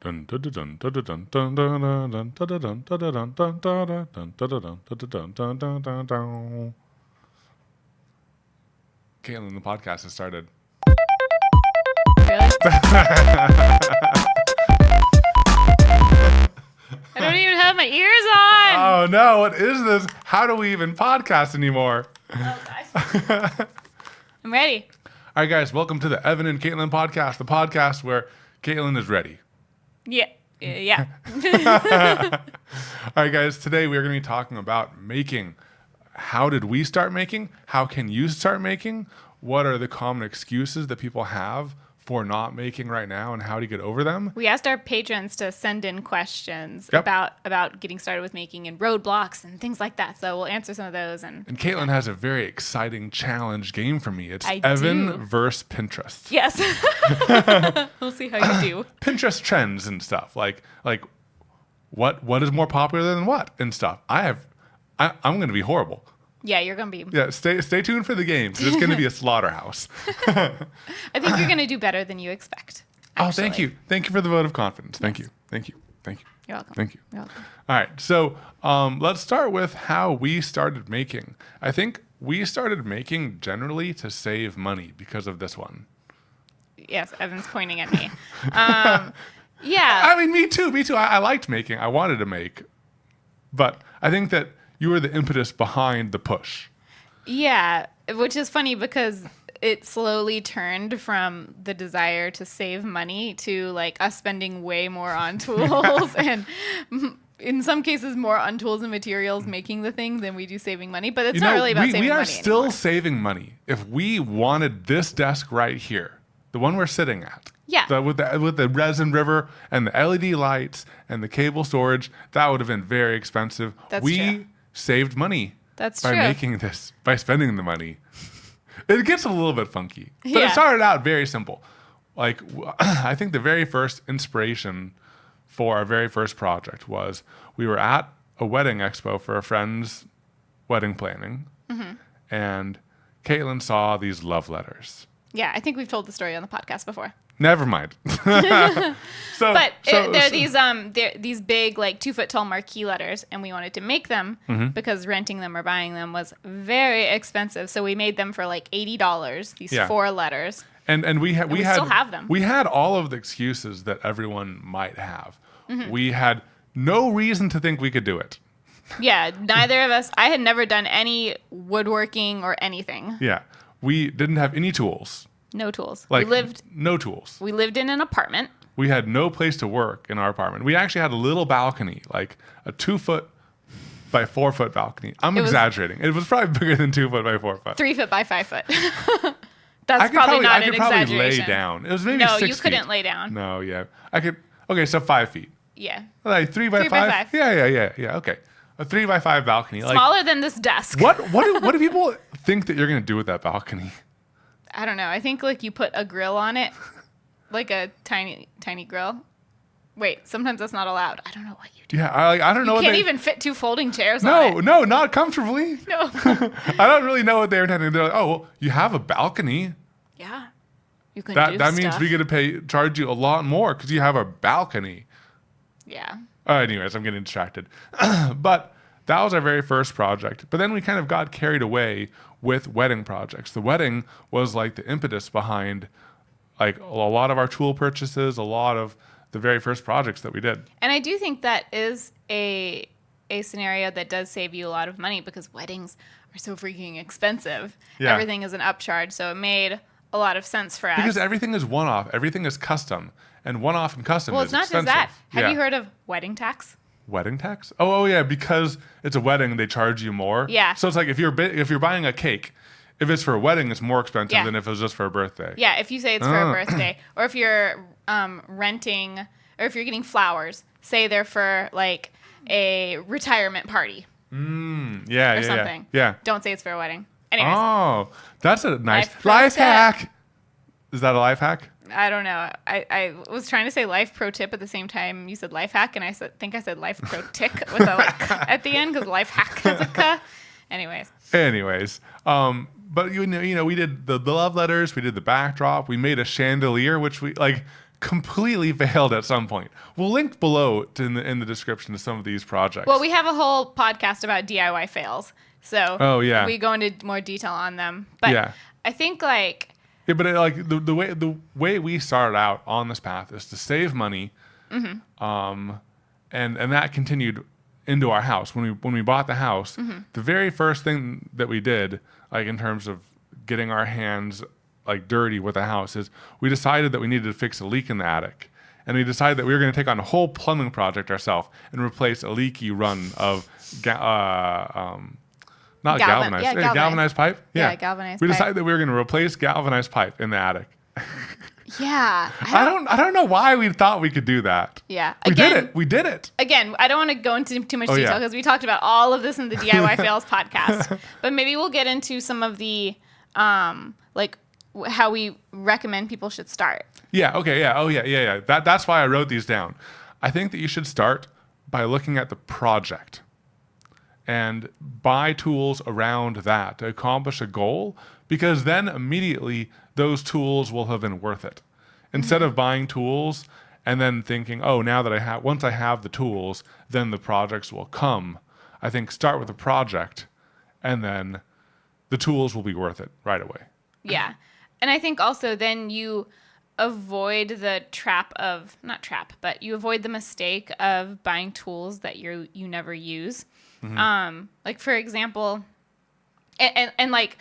Katelyn, the podcast has started. Really? I don't even have my ears on. Oh no, what is this? How do we even podcast anymore? Oh, gosh. I'm ready. All right, guys, welcome to the Evan and Katelyn podcast, the podcast where Katelyn is ready. Yeah. Yeah. All right, guys, today we're going to be talking about making. How did we start making? How can you start making? What are the common excuses that people have for not making right now, and how to get over them? We asked our patrons to send in questions Yep. about getting started with making and roadblocks and things like that. So we'll answer some of those. And Katelyn has a very exciting challenge game for me. It's I Evan do. versus Pinterest. yes, we'll see how you do. Pinterest trends and stuff. Like what is more popular than what and stuff. I'm going to be horrible. Yeah, you're gonna be. Yeah, stay tuned for the game. 'Cause it's going to be a slaughterhouse. I think you're gonna do better than you expect. Oh, thank actually. you. Thank you for the vote of confidence. Thank you. You're welcome. Thank you. You're welcome. All right. So let's start with how we started making. I think we started making generally to save money because of this one. Yes, Evan's pointing at me. Yeah. I mean, me too. I liked making. I wanted to make. But I think that you were the impetus behind the push. Yeah, which is funny because it slowly turned from the desire to save money to like us spending way more on tools and in some cases more on tools and materials making the thing than we do saving money. But it's not really about saving money. We are still anymore. saving money. If we wanted this desk right here, the one we're sitting at, Yeah. with the resin river and the LED lights and the cable storage, that would have been very expensive. That's we true. saved money That's by true. making this, by spending the money. It gets a little bit funky, but Yeah. it started out very simple. Like I think the very first inspiration for our very first project was we were at a wedding expo for a friend's wedding planning, Mm-hmm. and Katelyn saw these love letters. Yeah, I think we've told the story on the podcast before. Never mind. But they're these big like 2-foot tall marquee letters, and we wanted to make them because renting them or buying them was very expensive. So we made them for like $80. These Yeah. 4 letters. And we still have them. We had all of the excuses that everyone might have. Mm-hmm. We had no reason to think we could do it. Yeah, neither of us. I had never done any woodworking or anything. Yeah. We didn't have any tools. No tools. Like We no tools. lived in an apartment. We had no place to work in our apartment. We actually had a little balcony, like a 2-foot by 4-foot balcony. I'm exaggerating. It was probably bigger than 2-foot by 4-foot. 3 foot by 5 foot. That's probably not I an could probably exaggeration. lay down. It was maybe No, 6 you feet. couldn't lay down. No, yeah. I could. Okay, so 5 feet. Yeah. Like 3 by 3 by 5? 5. Yeah. Okay. A 3 by 5 balcony. Like, Smaller than this desk. what do people think that you're going to do with that balcony? I don't know. I think like you put a grill on it, like a tiny grill. Wait, sometimes that's not allowed. I don't know what you do. Yeah, I don't know You what can't they... even fit 2 folding chairs on it. No, not comfortably. No. I don't really know what they're intending. They're like, oh, well, you have a balcony. Yeah. You can That do means stuff. we get to charge you a lot more because you have a balcony. Yeah. Anyways, I'm getting distracted. But that was our very first project. But then we kind of got carried away with wedding projects. The wedding was like the impetus behind like a lot of our tool purchases, a lot of the very first projects that we did. And I do think that is a scenario that does save you a lot of money because weddings are so freaking expensive. Yeah. Everything is an upcharge, so it made a lot of sense for us. Because everything is one-off. Everything is custom. And one-off and custom well, is it's not expensive. just that. Have Yeah. you heard of wedding tax? Wedding tax? Oh yeah, because it's a wedding, they charge you more. Yeah. So it's like if you're buying a cake, if it's for a wedding, it's more expensive Yeah. than if it was just for a birthday. Yeah, if you say it's for a birthday, or if you're renting, or if you're getting flowers, say they're for like a retirement party Yeah, or something. Yeah. Don't say it's for a wedding. Anyways, Oh, that's a nice Life pro life tip. hack. Is that a life hack? I don't know. I was trying to say life pro tip at the same time you said life hack, and I think I said life pro tick with a like at the end because life hack has a k. Anyways, But you know, we did the love letters, we did the backdrop, we made a chandelier, which we like completely failed at some point. We'll link below in the description to some of these projects. Well, we have a whole podcast about DIY fails. So we go into more detail on them. But I think like... Yeah, but the way we started out on this path is to save money, and that continued into our house. When we bought the house, the very first thing that we did, like in terms of getting our hands like dirty with the house, is we decided that we needed to fix a leak in the attic. And we decided that we were going to take on a whole plumbing project ourselves and replace a leaky run of galvanized pipe. Yeah, galvanized pipe. We pipe. decided that we were going to replace galvanized pipe in the attic. Yeah. I don't know why we thought we could do that. Yeah. We did it. Again, I don't want to go into too much detail because we talked about all of this in the DIY Fails podcast. But maybe we'll get into some of the like how we recommend people should start. Yeah, okay, yeah. Oh yeah. That's why I wrote these down. I think that you should start by looking at the project and buy tools around that to accomplish a goal, because then immediately those tools will have been worth it. Instead of buying tools and then thinking, oh, now that once I have the tools, then the projects will come. I think start with the project and then the tools will be worth it right away. Yeah. And I think also then you avoid the you avoid the mistake of buying tools that you never use. Like for example, and like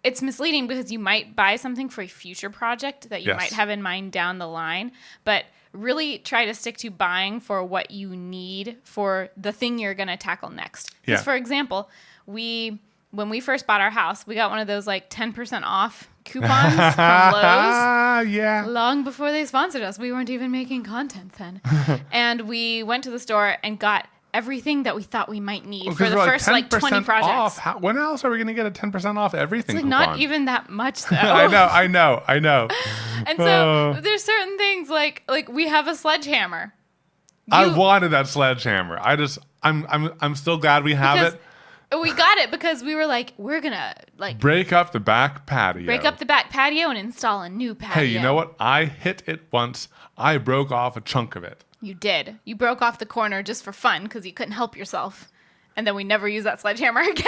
it's misleading because you might buy something for a future project that you might have in mind down the line, but really try to stick to buying for what you need for the thing you're going to tackle next. Because for example, when we first bought our house, we got one of those like 10% off coupons from Lowe's. Yeah. Long before they sponsored us. We weren't even making content then. And we went to the store and got everything that we thought we might need for the first like 20 projects. When else are we going to get a 10% off everything? It's like not even that much though. I know. And so there's certain things like we have a sledgehammer. I wanted that sledgehammer. I'm still glad we have it. We got it because we were like, we're going to like break up the back patio. And install a new patio. Hey, you know what? I hit it once. I broke off a chunk of it. You did. You broke off the corner just for fun because you couldn't help yourself. And then we never used that sledgehammer again.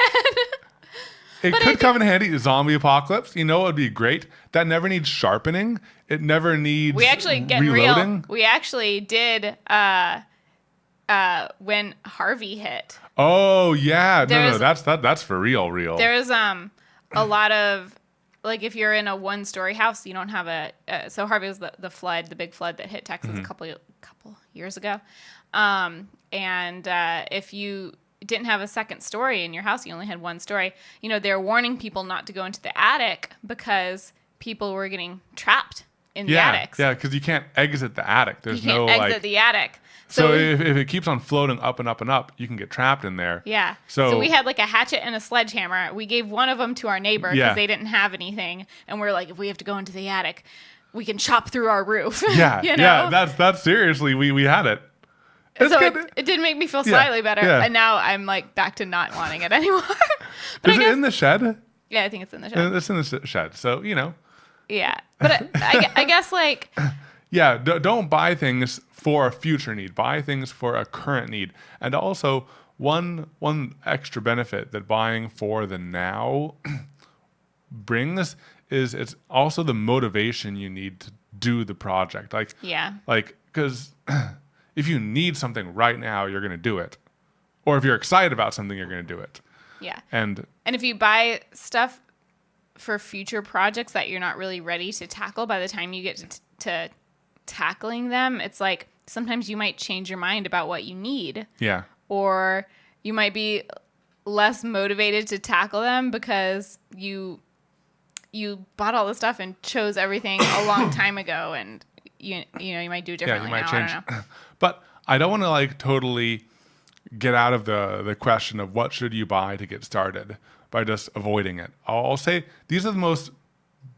It could come in handy. Zombie apocalypse. You know what would be great? That never needs sharpening. It never needs reloading. Real. We actually did when Harvey hit. Oh yeah, no, that's for real. There's a lot of like if you're in a one-story house, you don't have so Harvey was the big flood that hit Texas a couple years ago, and if you didn't have a second story in your house, you only had one story. They're warning people not to go into the attic because people were getting trapped in the attics. Yeah, because you can't exit the attic. You can't exit the attic. So if it keeps on floating up and up and up, you can get trapped in there. Yeah. So we had like a hatchet and a sledgehammer. We gave one of them to our neighbor because they didn't have anything. And we're like, if we have to go into the attic, we can chop through our roof. Yeah. Yeah. That's seriously, we had it. It did make me feel slightly better. Yeah. And now I'm like back to not wanting it anymore. Is it in the shed? Yeah, I think it's in the shed. It's in the shed. So, Yeah. But I guess like... Yeah, don't buy things for a future need. Buy things for a current need. And also, one extra benefit that buying for the now brings is it's also the motivation you need to do the project. Because if you need something right now, you're going to do it. Or if you're excited about something, you're going to do it. Yeah. And if you buy stuff for future projects that you're not really ready to tackle by the time you get to tackling them, it's like sometimes you might change your mind about what you need. Yeah. Or you might be less motivated to tackle them because you bought all the stuff and chose everything a long time ago, and you might do it differently. Yeah, you might now. change. I don't know. But I don't want to like totally get out of the question of what should you buy to get started by just avoiding it. I'll say these are the most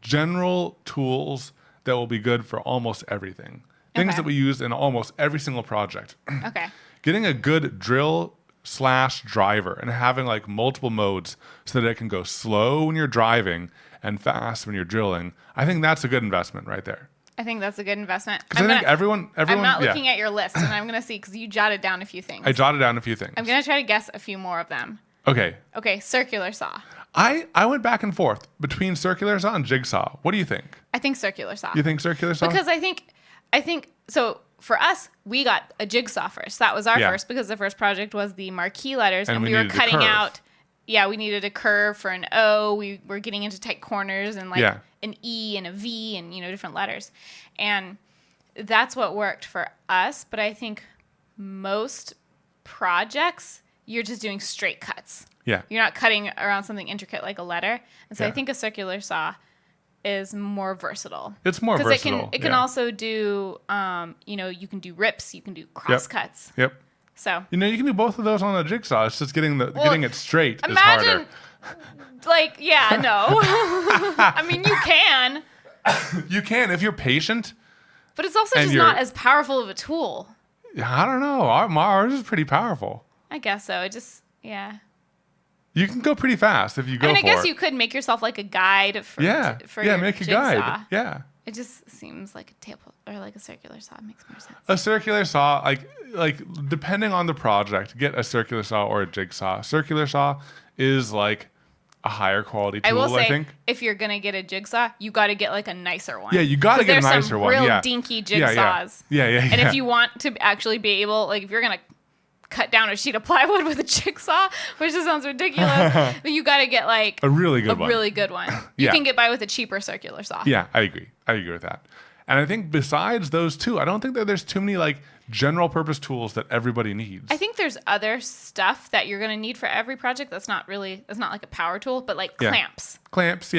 general tools that will be good for almost everything. Things that we use in almost every single project. Okay. Getting a good drill/driver and having like multiple modes so that it can go slow when you're driving and fast when you're drilling. I think that's a good investment right there. I think that's a good investment. Because I think everyone, I'm not yeah. looking at your list, and I'm going to see, because you jotted down a few things. I jotted down a few things. I'm going to try to guess a few more of them. Okay. Okay, circular saw. I went back and forth between circular saw and jigsaw. What do you think? I think circular saw. You think circular saw? Because I think so. For us, we got a jigsaw first. That was our Yeah. first, because the first project was the marquee letters, And and we we were needed a cutting curve. out. Yeah, we needed a curve for an O. We were getting into tight corners and like Yeah. an E and a V and different letters, and that's what worked for us. But I think most projects, you're just doing straight cuts. Yeah. You're not cutting around something intricate like a letter. And so I Yeah. think a circular saw is more versatile. It's more Because versatile. it can also do, you can do rips, you can do cross cuts. Yep. So You can do both of those on a jigsaw. It's just getting it straight is imagine, harder. no. I mean, you can, You can if you're patient. but it's also And just not as powerful of a tool. I don't know. Ours is pretty powerful. I guess so. Yeah. You can go pretty fast if you go I mean, I for guess it. you could make yourself like a guide for your make a jigsaw. guide. Yeah. It just seems like a table or like a circular saw makes more sense. A circular saw, like depending on the project, get a circular saw or a jigsaw. Circular saw is like a higher quality tool, I will say, I think. if you're gonna get a jigsaw, you got to get like a nicer one. Yeah, you got to get a There's nicer some one. real Yeah. dinky Yeah, jigsaws. Yeah. And if you want to actually be able, like, if you're gonna cut down a sheet of plywood with a jigsaw, which just sounds ridiculous, but you got to get like a really good one. really good one. You Yeah. can get by with a cheaper circular saw. Yeah, I agree. I agree with that. And I think besides those two, I don't think that there's too many like general purpose tools that everybody needs. I think there's other stuff that you're gonna need for every project. That's not like a power tool, but like clamps. Clamps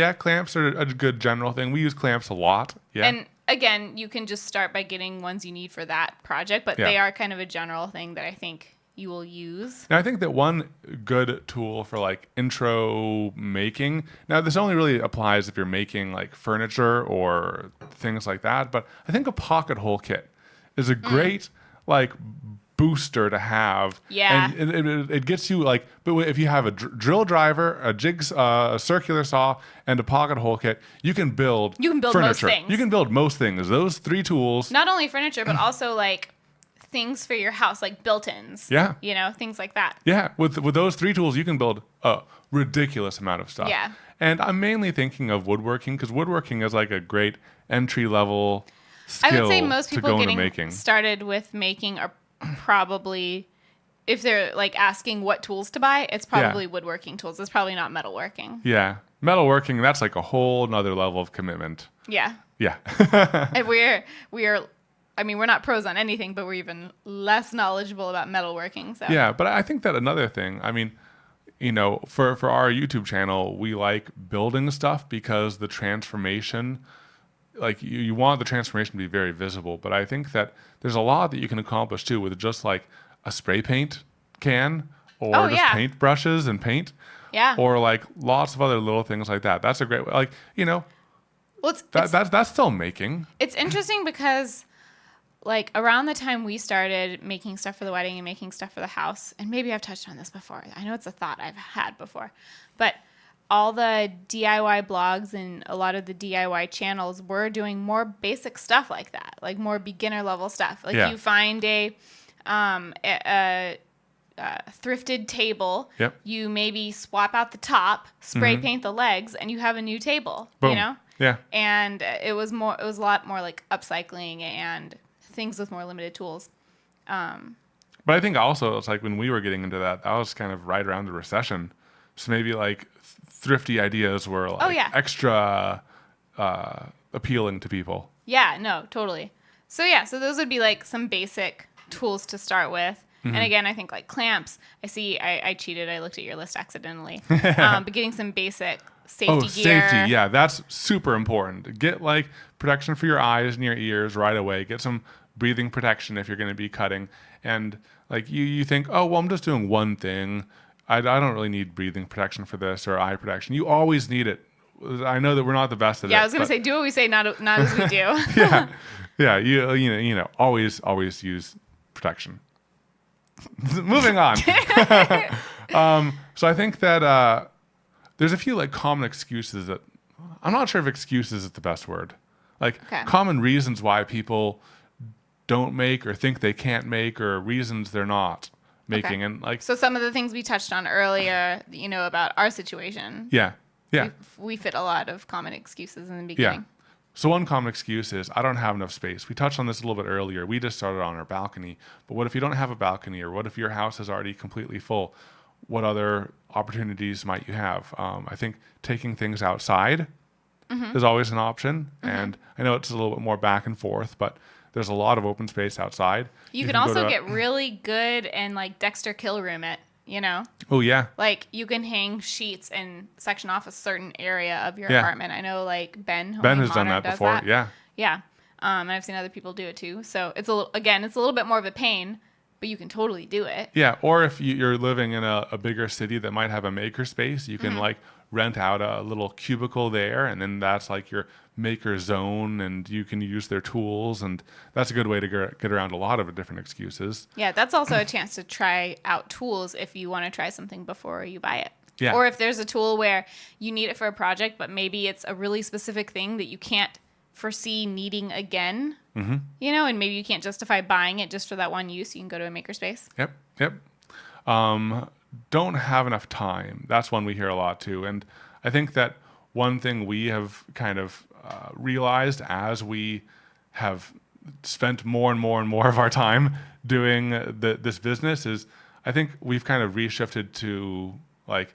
are a good general thing. We use clamps a lot. Yeah. And again, you can just start by getting ones you need for that project, but Yeah. they are kind of a general thing that I think you will use. And I think that one good tool for like intro making, now this only really applies if you're making like furniture or things like that, but I think a pocket hole kit is a great like booster to have. Yeah. And it gets you like, but if you have a drill driver, a circular saw, and a pocket hole kit, you can build most furniture. things. You can build most things. Those three tools. Not only furniture, but also like things for your house, like built-ins. Yeah. Things like that. Yeah, with those three tools, you can build a ridiculous amount of stuff. Yeah. And I'm mainly thinking of woodworking because woodworking is like a great entry level skill I would say most to people go into getting making. started with making are probably, if they're like asking what tools to buy, it's probably woodworking tools. It's probably not metalworking. Yeah, metalworking, that's like a whole nother level of commitment. Yeah. Yeah. And we're not pros on anything, but we're even less knowledgeable about metalworking. So Yeah, but I think that another thing, I mean, for our YouTube channel, we like building stuff because the transformation, like you want the transformation to be very visible. But I think that there's a lot that you can accomplish too with just like a spray paint can or just paint brushes and paint. Yeah. Or like lots of other little things like that. That's a great way. Like, Well, that's still making. it's interesting because like around the time we started making stuff for the wedding and making stuff for the house, and maybe I've touched on this before. I know it's a thought I've had before, but all the DIY blogs and a lot of the DIY channels were doing more basic stuff like that, like more beginner level stuff. Like you find a thrifted table. Yep. You maybe swap out the top, spray paint the legs, and you have a new table. Boom. Yeah. And it was a lot more like upcycling and things with more limited tools. But I think also it's like when we were getting into that was kind of right around the recession. So maybe like thrifty ideas were like extra appealing to people. Yeah, no, totally. So those would be like some basic tools to start with. And again, I think like clamps, I cheated. I looked at your list accidentally. But getting some basic safety gear. Safety. Yeah, that's super important. Get like protection for your eyes and your ears right away. Get some breathing protection if you're going to be cutting. And like you think, oh, well, I'm just doing one thing. I don't really need breathing protection for this or eye protection. You always need it. I know that we're not the best at it. Yeah, I was going to say, do what we say, not as we do. Yeah. You always use protection. Moving on. So I think that there's a few like common excuses that I'm not sure if excuses is the best word, Like Okay. common reasons why people don't make or think they can't make, or reasons they're not making. Okay. And like, So some of the things we touched on earlier, about our situation, yeah, yeah, we fit a lot of common excuses in the yeah. beginning. So one common excuse is I don't have enough space. We touched on this a little bit earlier. We just started on our balcony, but what if you don't have a balcony, or what if your house is already completely full? What other opportunities might you have? I think taking things outside is always an option, and I know it's a little bit more back and forth, but there's a lot of open space outside. You can also get really good and like Dexter kill room it, Oh yeah, Like you can hang sheets and section off a certain area of your Yeah. apartment. I know like Ben Ben Homey has done Modern that does before. that. Yeah, Yeah. And I've seen other people do it too. So it's it's a little bit more of a pain, but you can totally do it. yeah. Or if you're living in a bigger city that might have a maker space, you can like rent out a little cubicle there, and then that's like your maker zone, and you can use their tools, and that's a good way to get around a lot of different excuses. Yeah, that's also a chance to try out tools if you want to try something before you buy it. Yeah. Or if there's a tool where you need it for a project, but maybe it's a really specific thing that you can't foresee needing again, and maybe you can't justify buying it just for that one use, you can go to a makerspace. Yep, yep. Don't have enough time. That's one we hear a lot too. And I think that one thing we have kind of realized as we have spent more and more and more of our time doing this business is I think we've kind of reshifted to like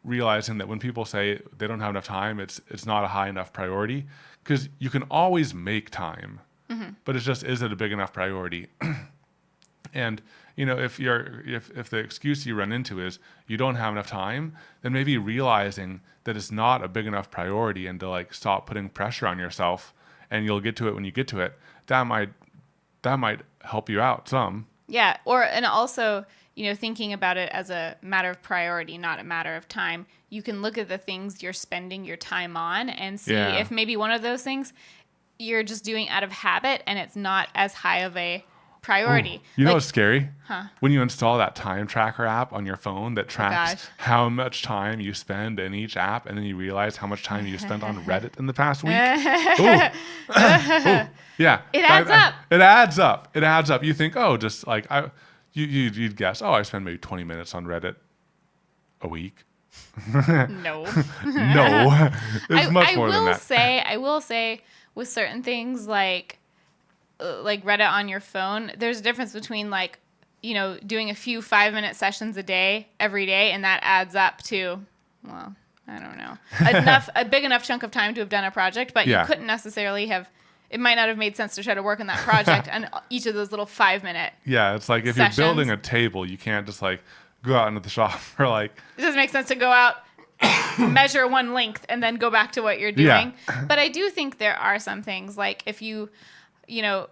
realizing that when people say they don't have enough time, it's not a high enough priority, because you can always make time, but it's just, is it a big enough priority? And if the excuse you run into is you don't have enough time, then maybe realizing that it's not a big enough priority, and to like stop putting pressure on yourself, and you'll get to it when you get to it. That might help you out some. Yeah, and also, thinking about it as a matter of priority, not a matter of time. You can look at the things you're spending your time on and see if maybe one of those things you're just doing out of habit and it's not as high of a priority. Ooh. You know what's scary? Huh? When you install that time tracker app on your phone that tracks how much time you spend in each app, and then you realize how much time you spent on Reddit in the past week. Ooh. Ooh. Yeah. It adds up. It adds up. It adds up. You think, just like you'd guess, I spend maybe 20 minutes on Reddit a week. No. No. It's much more than that. I will say with certain things like Reddit on your phone, there's a difference between doing a few 5-minute sessions a day every day, and that adds up to, well, I don't know, a big enough chunk of time to have done a project, but you couldn't necessarily have. It might not have made sense to try to work on that project on each of those little 5-minute. Yeah, it's like if sessions. You're building a table, you can't just like go out into the shop or like. It doesn't make sense to go out, measure one length, and then go back to what you're doing. Yeah. But I do think there are some things like if you and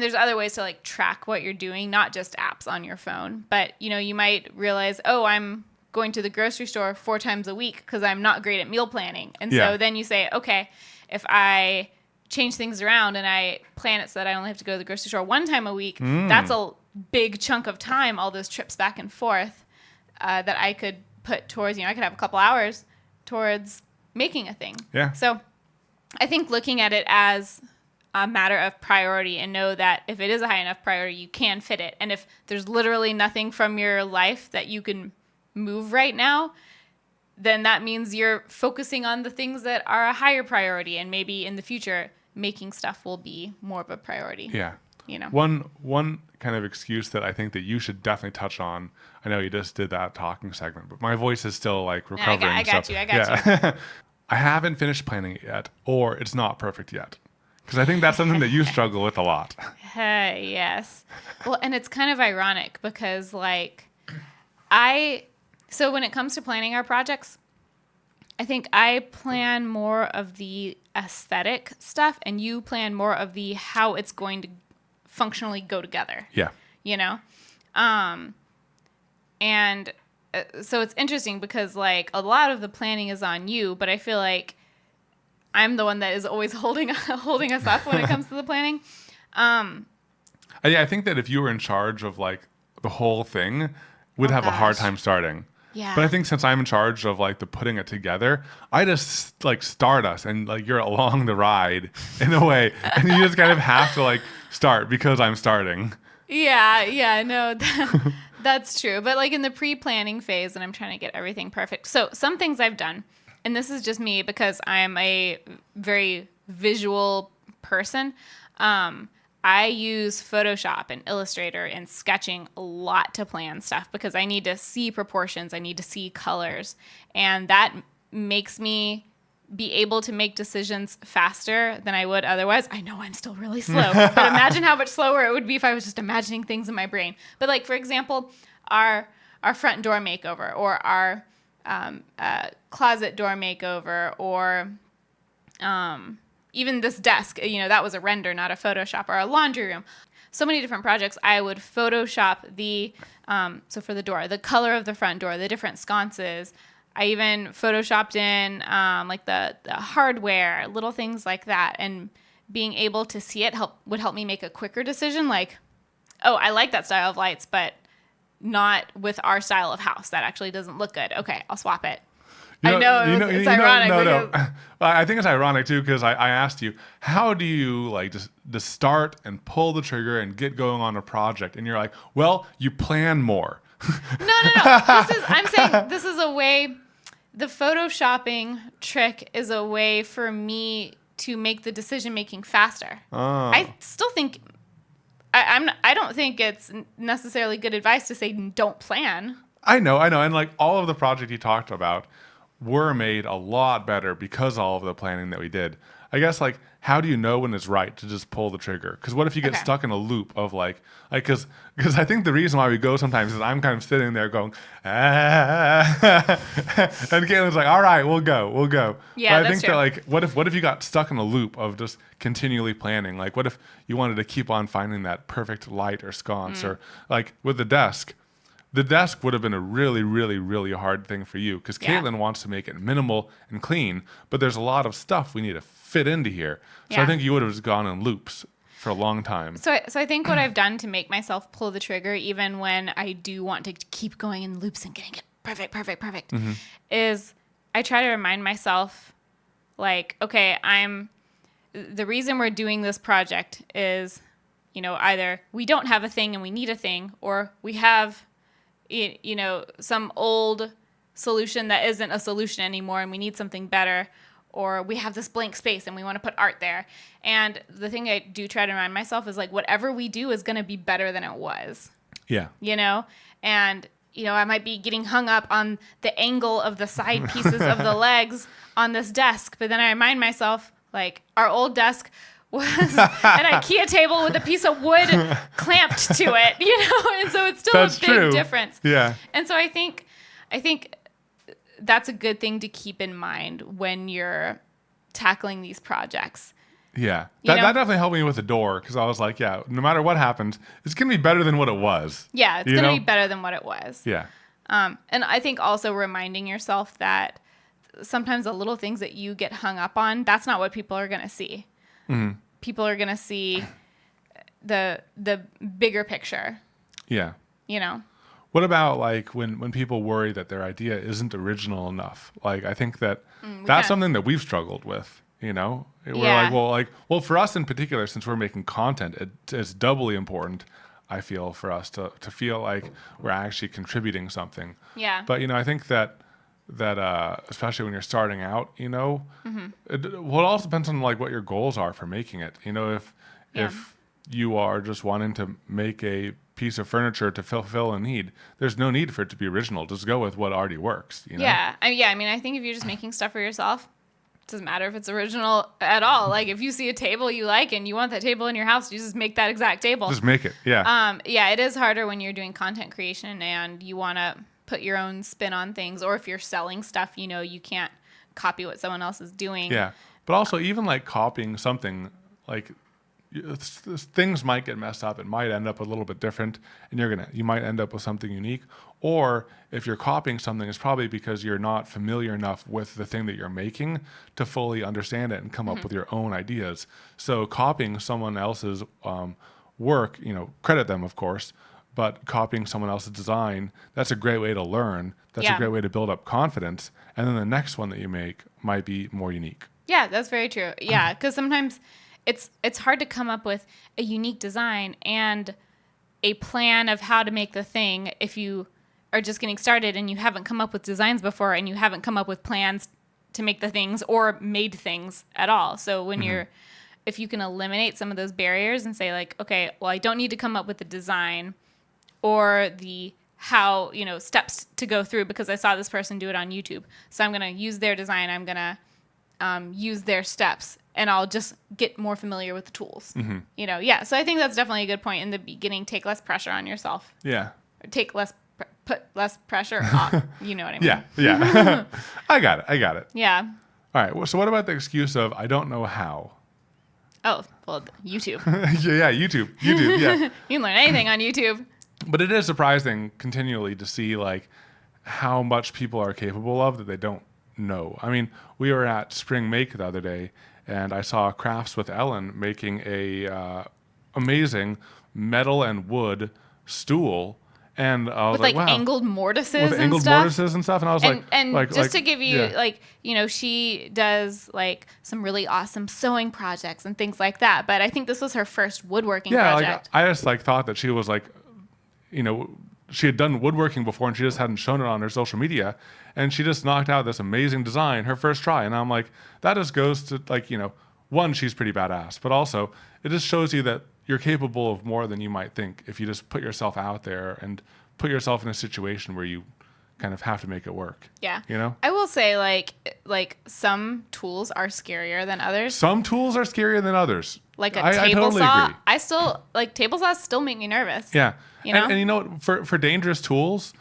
there's other ways to like track what you're doing, not just apps on your phone. But you might realize, I'm going to the grocery store 4 times a week because I'm not great at meal planning, and so then you say, okay, if I change things around and I plan it so that I only have to go to the grocery store 1 time a week, that's a big chunk of time, all those trips back and forth, that I could put towards, I could have a couple hours towards making a thing. Yeah. So I think looking at it as a matter of priority, and know that if it is a high enough priority, you can fit it. And if there's literally nothing from your life that you can move right now, then that means you're focusing on the things that are a higher priority, and maybe in the future making stuff will be more of a priority. Yeah. One kind of excuse that I think that you should definitely touch on. I know you just did that talking segment, but my voice is still like recovering. I got you. I haven't finished planning it yet, or it's not perfect yet. Because I think that's something that you struggle with a lot. Yes. Well, and it's kind of ironic because so when it comes to planning our projects, I think I plan more of the aesthetic stuff, and you plan more of the how it's going to functionally go together. Yeah. And so it's interesting because a lot of the planning is on you, but I feel like I'm the one that is always holding us up when it comes to the planning. I think that if you were in charge of the whole thing, we'd have a hard time starting. Yeah. But I think since I'm in charge of like the putting it together, I just like start us and like you're along the ride in a way. And you just kind of have to like start because I'm starting. Yeah, no, that's true. But like in the pre-planning phase, and I'm trying to get everything perfect. So some things I've done, and this is just me because I'm a very visual person. I use Photoshop and Illustrator and sketching a lot to plan stuff because I need to see proportions, I need to see colors, and that makes me be able to make decisions faster than I would otherwise. I know I'm still really slow, but imagine how much slower it would be if I was just imagining things in my brain. But like for example, our front door makeover or our closet door makeover or even this desk, that was a render, not a Photoshop, or a laundry room. So many different projects. I would Photoshop so for the door, the color of the front door, the different sconces. I even Photoshopped in like the hardware, little things like that. And being able to see it would help me make a quicker decision. Like, oh, I like that style of lights, but not with our style of house. That actually doesn't look good. Okay, I'll swap it. I know it's ironic. No. I think it's ironic too because I asked you, how do you like just start and pull the trigger and get going on a project? And you're like, well, you plan more. No. I'm saying this is a way. The photoshopping trick is a way for me to make the decision making faster. Oh. I still think I don't think it's necessarily good advice to say don't plan. I know, and like all of the projects you talked about were made a lot better because of all of the planning that we did. I guess like how do you know when it's right to just pull the trigger? Because what if you get stuck in a loop of like because I think the reason why we go sometimes is I'm kind of sitting there going and Katelyn's like, all right, we'll go. Yeah, but I that's think true. that like what if you got stuck in a loop of just continually planning? Like what if you wanted to keep on finding that perfect light or sconce or like with the desk. The desk would have been a really, really, really hard thing for you because Katelyn wants to make it minimal and clean, but there's a lot of stuff we need to fit into here. So I think you would have just gone in loops for a long time. So I think what I've done to make myself pull the trigger, even when I do want to keep going in loops and getting it perfect, is I try to remind myself, like, okay, the reason we're doing this project is, either we don't have a thing and we need a thing, or we have some old solution that isn't a solution anymore and we need something better, or we have this blank space and we want to put art there. And the thing I do try to remind myself is like whatever we do is going to be better than it was. Yeah. And I might be getting hung up on the angle of the side pieces of the legs on this desk, but then I remind myself like our old desk was an IKEA table with a piece of wood clamped to it, and so it's still That's a big true. difference. Yeah. And so I think that's a good thing to keep in mind when you're tackling these projects. Yeah. That definitely helped me with the door because I was like, yeah, no matter what happens, it's going to be better than what it was. Yeah, it's going to be better than what it was. Yeah. And I think also reminding yourself that sometimes the little things that you get hung up on, that's not what people are going to see. Mm-hmm. People are going to see the bigger picture. Yeah. What about like when people worry that their idea isn't original enough? Like I think that that's something that we've struggled with, We're like, well, for us in particular, since we're making content, it's doubly important, I feel, for us to feel like we're actually contributing something. Yeah. But, I think that especially when you're starting out, it all depends on like what your goals are for making it. If you are just wanting to make a piece of furniture to fulfill a need, there's no need for it to be original. Just go with what already works. Yeah. I mean, I think if you're just making stuff for yourself, it doesn't matter if it's original at all. Like if you see a table you like and you want that table in your house, you just make that exact table. Just make it. Yeah. It is harder when you're doing content creation and you want to put your own spin on things, or if you're selling stuff, you can't copy what someone else is doing. Yeah. But also even like copying something, like things might get messed up. It might end up a little bit different, and you might end up with something unique. Or if you're copying something, it's probably because you're not familiar enough with the thing that you're making to fully understand it and come up with your own ideas. So copying someone else's work, credit them, of course, but copying someone else's design, that's a great way to learn. That's Yeah. a great way to build up confidence. And then the next one that you make might be more unique. Yeah, that's very true. Yeah, because sometimes it's hard to come up with a unique design and a plan of how to make the thing if you are just getting started and you haven't come up with designs before and you haven't come up with plans to make the things or made things at all. So when if you can eliminate some of those barriers and say like, okay, well, I don't need to come up with the design or the how, steps to go through because I saw this person do it on YouTube. So I'm going to use their design. I'm going to use their steps and I'll just get more familiar with the tools. Yeah. So I think that's definitely a good point in the beginning. Take less pressure on yourself. Yeah. Or take put less pressure on. You know what I mean? Yeah. I got it. Yeah. All right. Well, so what about the excuse of I don't know how? Oh, well, YouTube. Yeah, YouTube. Yeah. You can learn anything on YouTube. But it is surprising continually to see like how much people are capable of that they don't know. I mean, we were at Spring Make the other day, and I saw Crafts with Ellen making a amazing metal and wood stool, and I was With wow. angled mortises With and angled stuff. mortises and stuff, and I was And like, just to give you yeah. she does like some really awesome sewing projects and things like that. But I think this was her first woodworking project. I just thought that she was she had done woodworking before and she just hadn't shown it on her social media, and she just knocked out this amazing design her first try. And I'm like, that just goes to one, she's pretty badass, but also it just shows you that you're capable of more than you might think if you just put yourself out there and put yourself in a situation where you kind of have to make it work. Yeah. I will say like some tools are scarier than others. Some tools are scarier than others. Like a I table totally saw. agree. I still like table saws still make me nervous. Yeah. You know? And for dangerous tools,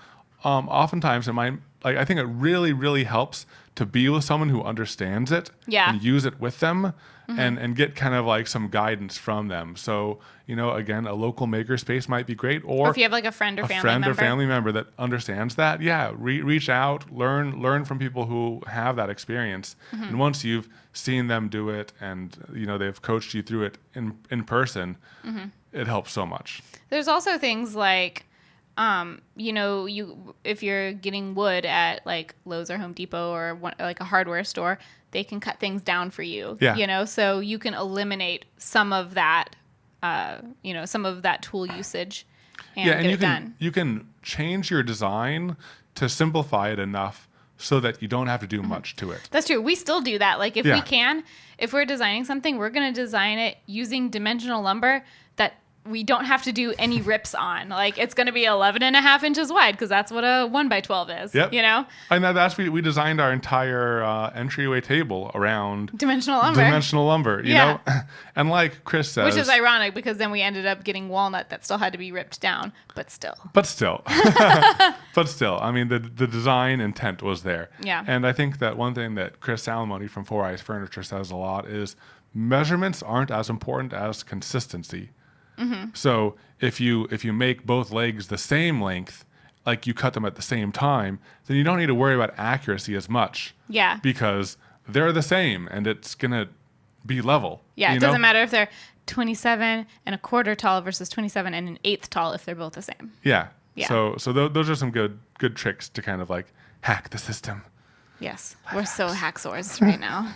oftentimes I think it really, really helps to be with someone who understands it and use it with them and get kind of like some guidance from them. So, again, a local makerspace might be great. Or if you have like a friend or family member that understands that, reach out, learn from people who have that experience. And once you've seen them do it and, they've coached you through it in person, it helps so much. There's also things like, if you're getting wood at like Lowe's or Home Depot or like a hardware store, they can cut things down for you. Yeah. So you can eliminate some of that, some of that tool usage and get it done. You can change your design to simplify it enough so that you don't have to do much to it. That's true. We still do that. Like if we're designing something, we're going to design it using dimensional lumber that we don't have to do any rips on. Like it's going to be 11.5 inches wide because that's what a 1x12 is. Yep. And that's we designed our entire entryway table around dimensional lumber. You know, and like Chris says, which is ironic because then we ended up getting walnut that still had to be ripped down, but still. I mean, the design intent was there. Yeah. And I think that one thing that Chris Salamone from Four Eyes Furniture says a lot is measurements aren't as important as consistency. So if you make both legs the same length, like you cut them at the same time, then you don't need to worry about accuracy as much. Yeah. Because they're the same and it's gonna be level. Yeah, it doesn't matter if they're 27.25 tall versus 27.1/8 tall if they're both the same. Yeah. So those are some good tricks to kind of like hack the system. Yes, we're so hacksaws right now.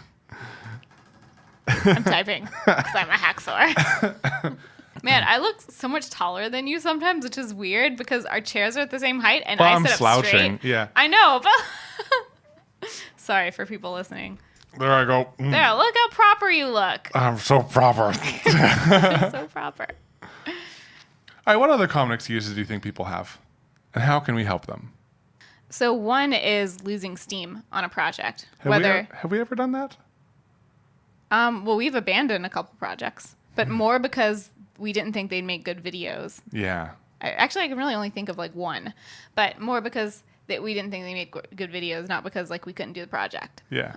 I'm typing because I'm a hacksaw. Man, I look so much taller than you sometimes, which is weird because our chairs are at the same height and I sit up slouching. straight. Yeah. I know, but sorry for people listening. There I go. There, look how proper you look. I'm so proper. So proper. All right, what other common excuses do you think people have? And how can we help them? So one is losing steam on a project. Have we ever done that? Well, we've abandoned a couple projects, but more because we didn't think they'd make good videos. Yeah. I can really only think of like one, but more because that we didn't think they made good videos, not because like we couldn't do the project. Yeah.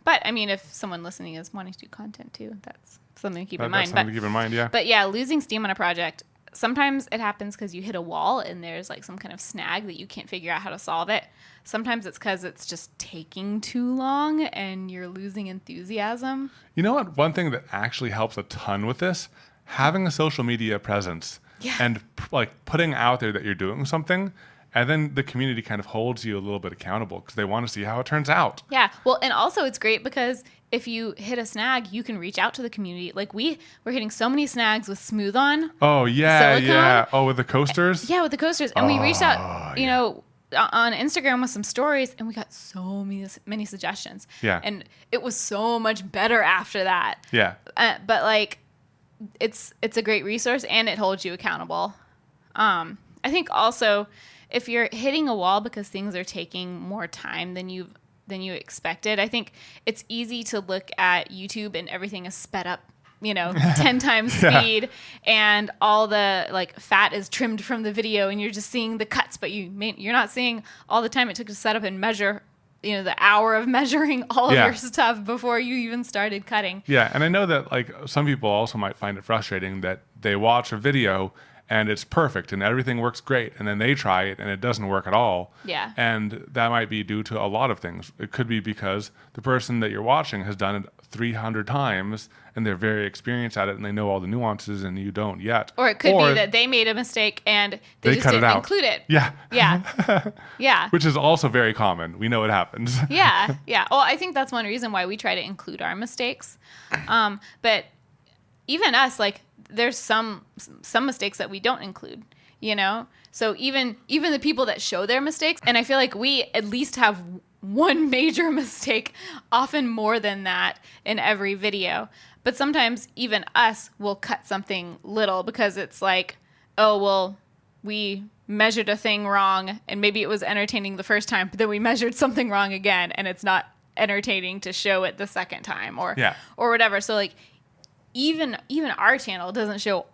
But I mean, if someone listening is wanting to do content too, that's something to keep in mind. That's something to keep in mind, yeah. But yeah, losing steam on a project, sometimes it happens because you hit a wall and there's like some kind of snag that you can't figure out how to solve it. Sometimes it's because it's just taking too long and you're losing enthusiasm. You know what? One thing that actually helps a ton with this, having a social media presence and like putting out there that you're doing something, and then the community kind of holds you a little bit accountable because they want to see how it turns out. Yeah. Well, and also it's great because if you hit a snag, you can reach out to the community. Like we're hitting so many snags with Smooth On. Oh yeah, Silicone. yeah. Oh, with the coasters. Yeah, with the coasters. And we reached out, you know, on Instagram with some stories, and we got so many suggestions. Yeah. And it was so much better after that. Yeah. But like, it's a great resource, and it holds you accountable. I think also, if you're hitting a wall because things are taking more time than you expected, I think it's easy to look at YouTube and everything is sped up, you know, 10 times speed, and all the like fat is trimmed from the video, and you're just seeing the cuts, but you're not seeing all the time it took to set up and measure, you know, the hour of measuring all of your stuff before you even started cutting. Yeah, and I know that like some people also might find it frustrating that they watch a video and it's perfect and everything works great, and then they try it and it doesn't work at all. Yeah. And that might be due to a lot of things. It could be because the person that you're watching has done it 300 times and they're very experienced at it and they know all the nuances and you don't yet. Or it could be that they made a mistake and they just cut it didn't out. include it. Yeah. Yeah. Yeah. Which is also very common. We know it happens. Yeah. Yeah. Well, I think that's one reason why we try to include our mistakes. But even us, like, there's some mistakes that we don't include, you know? So even the people that show their mistakes, and I feel like we at least have one major mistake, often more than that, in every video. But sometimes even us will cut something little because it's like, oh, well, we measured a thing wrong and maybe it was entertaining the first time, but then we measured something wrong again and it's not entertaining to show it the second time or whatever. So like, even our channel doesn't show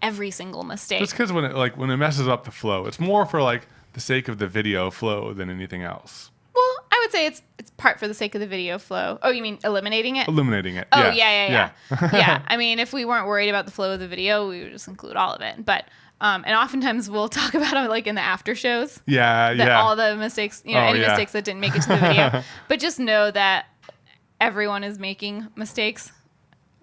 every single mistake. Just because when it messes up the flow, it's more for like the sake of the video flow than anything else. Well, I would say it's part for the sake of the video flow. Oh, you mean eliminating it? Eliminating it. Oh, yeah. Yeah. I mean, if we weren't worried about the flow of the video, we would just include all of it. But and oftentimes we'll talk about it like in the after shows. All the mistakes, any mistakes that didn't make it to the video. But just know that everyone is making mistakes.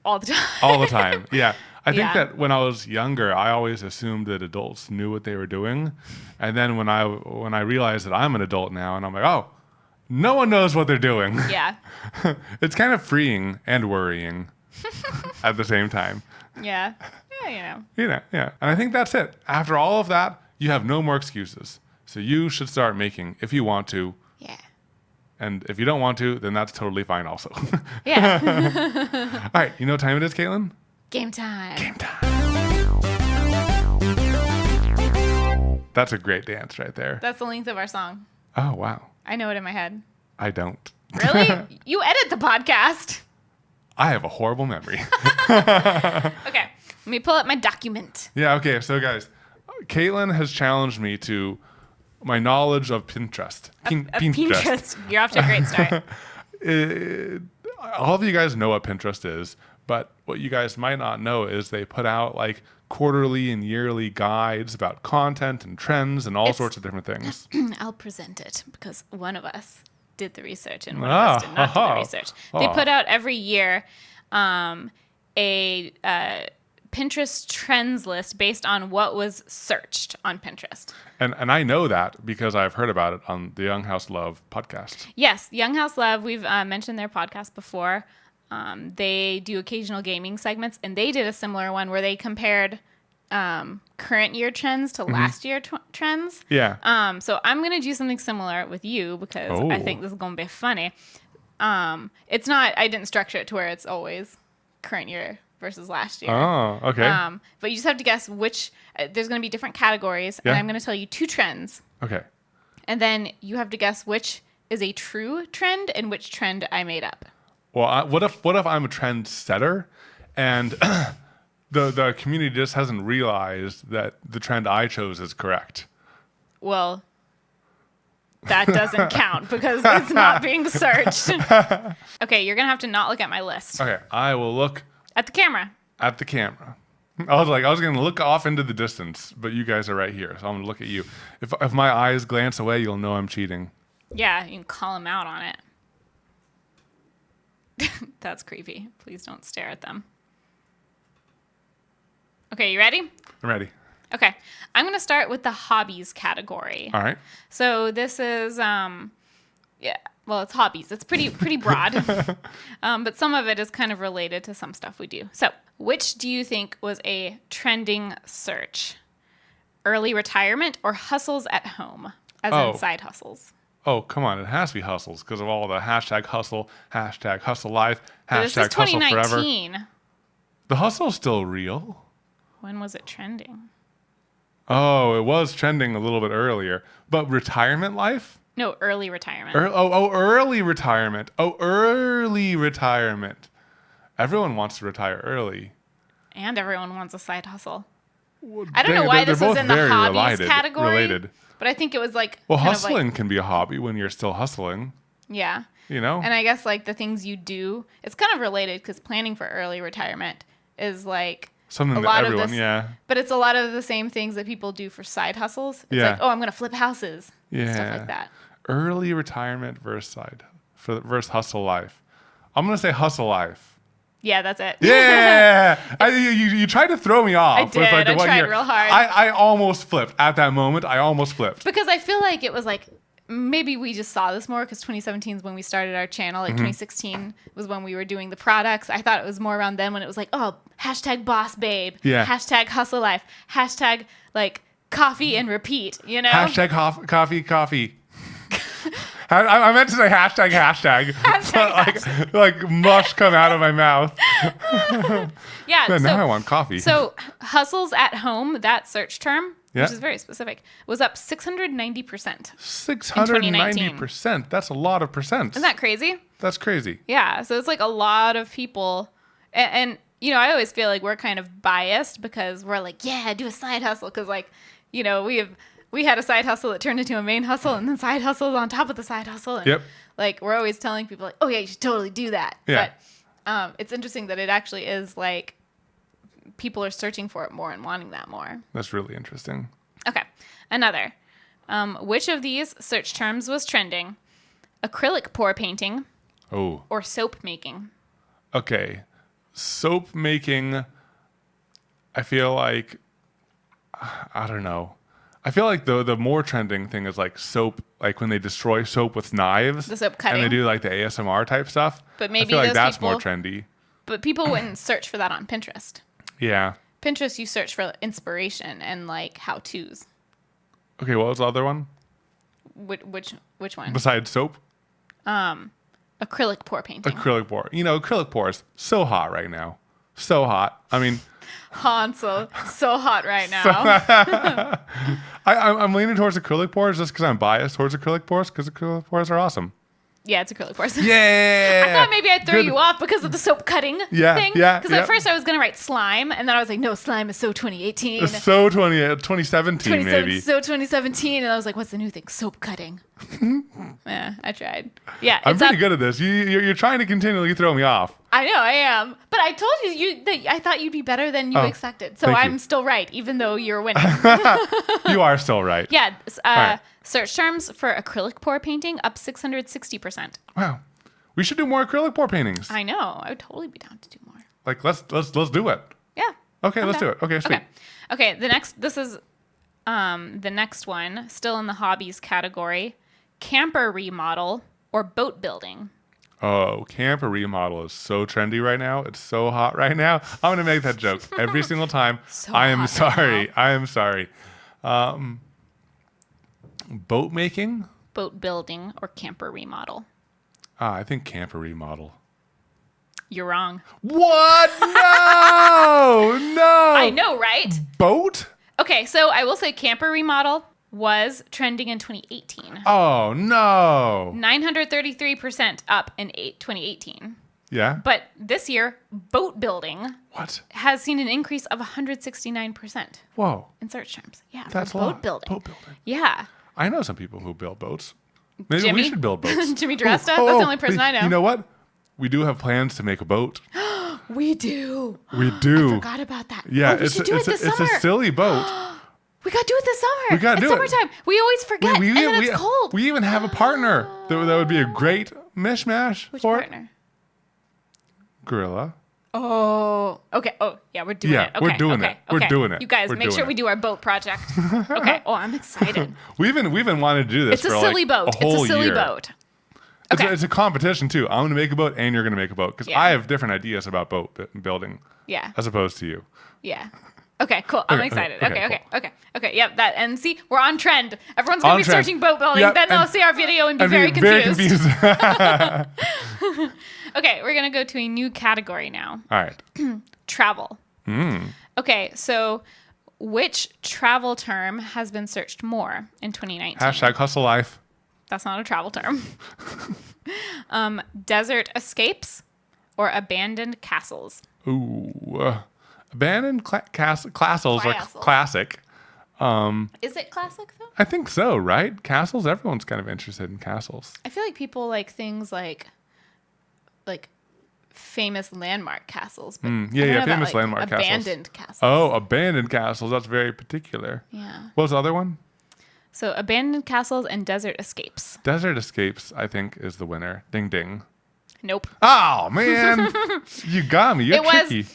All the time. All the time. Yeah. I think that when I was younger, I always assumed that adults knew what they were doing. And then when I realized that I'm an adult now and I'm like, oh, no one knows what they're doing. Yeah. It's kind of freeing and worrying at the same time. Yeah. Yeah, Yeah. And I think that's it. After all of that, you have no more excuses. So you should start making if you want to. Yeah. And if you don't want to, then that's totally fine also. Yeah. All right. You know what time it is, Katelyn? Game time. Game time. That's a great dance right there. That's the length of our song. Oh, wow. I know it in my head. I don't. Really? You edit the podcast. I have a horrible memory. Okay. Let me pull up my document. Yeah, okay. So, guys, Katelyn has challenged me to my knowledge of Pinterest. Pinterest. You're off to a great start. All of you guys know what Pinterest is, but what you guys might not know is they put out like quarterly and yearly guides about content and trends and all sorts of different things. I'll present it because one of us did the research and one of us did not do the research. They put out every year a Pinterest trends list based on what was searched on Pinterest. And I know that because I've heard about it on the Young House Love podcast. Yes, Young House Love. We've mentioned their podcast before. They do occasional gaming segments, and they did a similar one where they compared current year trends to last year trends. Yeah. So I'm going to do something similar with you because I think this is going to be funny. It's not, I didn't structure it to where it's always current year versus last year. Oh, okay. But you just have to guess which, there's going to be different categories, and I'm going to tell you 2 trends. Okay. And then you have to guess which is a true trend and which trend I made up. Well, what if I'm a trend setter and the community just hasn't realized that the trend I chose is correct? Well, that doesn't count because it's not being searched. Okay, you're going to have to not look at my list. Okay, I will look At the camera. at the camera. I was going to look off into the distance, but you guys are right here, so I'm going to look at you. If my eyes glance away, you'll know I'm cheating. Yeah, you can call them out on it. That's creepy. Please don't stare at them. Okay, you ready? I'm ready. Okay. I'm going to start with the hobbies category. All right. So this is, yeah, well, it's hobbies. It's pretty broad. But some of it is kind of related to some stuff we do. So which do you think was a trending search? Early retirement or hustles at home, as in side hustles? Oh, come on. It has to be hustles because of all the hashtag hustle life, But this is hashtag hustle forever. 2019. The hustle's still real. When was it trending? Oh, it was trending a little bit earlier. But retirement life? No, early retirement. Early retirement. Oh, early retirement. Everyone wants to retire early. And everyone wants a side hustle. Well, I don't know why this was in the hobbies related, category. But I think it was like... Well, hustling can be a hobby when you're still hustling. Yeah. You know? And I guess like the things you do, it's kind of related because planning for early retirement is like... Something that everyone, yeah. But it's a lot of the same things that people do for side hustles. It's like, oh, I'm going to flip houses. Yeah. Stuff like that. Early retirement versus hustle life. I'm going to say hustle life. Yeah, that's it. Yeah. You tried to throw me off. I did. With like the I one tried year. real hard. I almost flipped. At that moment, I almost flipped. Because I feel like it was like, maybe we just saw this more because 2017 is when we started our channel. Like 2016 was when we were doing the products. I thought it was more around then when it was like, oh, hashtag boss babe. Yeah. Hashtag hustle life. Hashtag like coffee and repeat, you know? Hashtag coffee. I meant to say hashtag. Hashtag like mush come out of my mouth. Yeah. Man, now I want coffee. So hustles at home, that search term, Yeah. which is very specific, was up 690%. 690%. That's a lot of percent. Isn't that crazy? That's crazy. Yeah. So it's like a lot of people. And you know, I always feel like we're kind of biased because we're like, yeah, do a side hustle. Because like, you know, we had a side hustle that turned into a main hustle and then side hustles on top of the side hustle. And Yep. like, we're always telling people like, oh yeah, you should totally do that. Yeah. But it's interesting that it actually is like people are searching for it more and wanting that more. That's really interesting. Okay. Another. Which of these search terms was trending? Acrylic pour painting Oh. or soap making? Okay. Soap making, I feel like, I don't know. I feel like the more trending thing is like soap, like when they destroy soap with knives. The soap cutting. And they do like the ASMR type stuff. But maybe I feel like those that's people, more trendy. But people wouldn't search for that on Pinterest. Yeah. Pinterest, you search for inspiration and like how-tos. Okay, what was the other one? Which one? Besides soap? Acrylic pour painting. Acrylic pour. You know, acrylic pour is so hot right now. So hot. I mean... Hansel, so hot right now. I'm leaning towards acrylic pours just because I'm biased towards acrylic pours because acrylic pours are awesome. Yeah, it's acrylic pours. Yeah. I thought maybe I'd throw you off because of the soap cutting thing. Yeah. Because at first I was going to write slime, and then I was like, no, slime is so 2018. It's so 2017 maybe. So 2017, and I was like, what's the new thing? Soap cutting. Yeah, I tried. Yeah, I'm pretty good at this. You're trying to continually throw me off. I know, I am. But I told you that I thought you'd be better than you expected. So I'm still right, even though you're winning. You are still right. Yeah. Right. Search terms for acrylic pour painting up 660%. Wow. We should do more acrylic pour paintings. I know. I would totally be down to do more. Like let's do it. Yeah. Okay, let's do it. Okay, sweet. Okay. This is the next one, still in the hobbies category. Camper remodel or boat building. Oh, camper remodel is so trendy right now. It's so hot right now. I'm going to make that joke every single time. I am sorry. Right I am sorry. Boat making? Boat building or camper remodel. I think camper remodel. You're wrong. What? No! No! I know, right? Boat? Okay, so I will say camper remodel was trending in 2018. Oh, no. 933% up in 2018. Yeah? But this year, boat building What? has seen an increase of 169% Whoa. in search terms. Yeah, That's for a boat lot. building. Boat building. Yeah. I know some people who build boats. Maybe Jimmy? we should build boats. Jimmy Dresta? That's the only person I know. You know what? We do have plans to make a boat. We do. We do. I forgot about that. Yeah, we should do it this it's summer. a silly boat. We gotta do it this summer. We gotta it's do it. summertime. We always forget, and then it's cold. We even have a partner that would be a great mishmash Which for partner? it. Gorilla. Oh, okay. Oh, yeah, we're doing Yeah, it. Okay, we're doing okay, it. We're okay. doing it. You guys, We're make doing sure it. we do our boat project. Okay. Oh, I'm excited. We've been wanting to do this It's a for silly like boat. a whole It's a silly year. boat. It's, Okay. it's a competition too. I'm gonna make a boat, and you're gonna make a boat because Yeah. I have different ideas about boat building Yeah. as opposed to you. Yeah. Okay, cool. I'm Okay, excited. okay, Okay. Yep, that and see, we're on trend. Everyone's gonna On be trend. searching boat building, Yep, then they'll and- see our video and be I'd very be confused. very confused. Okay, we're gonna go to a new category now. All right. Travel. Hmm. Okay, so which travel term has been searched more in 2019? Hashtag hustle life. That's not a travel term. Desert escapes or abandoned castles. Ooh. Abandoned castles are Castles. classic. Is it classic though? I think so, right? Castles, everyone's kind of interested in castles. I feel like people like things like famous landmark castles. But I don't know about, famous landmark castles. abandoned castles. Oh, abandoned castles. That's very particular. Yeah. What was the other one? So abandoned castles and desert escapes. Desert Escapes, I think, is the winner. Ding ding. Nope. Oh man, you got me. You're It was- tricky.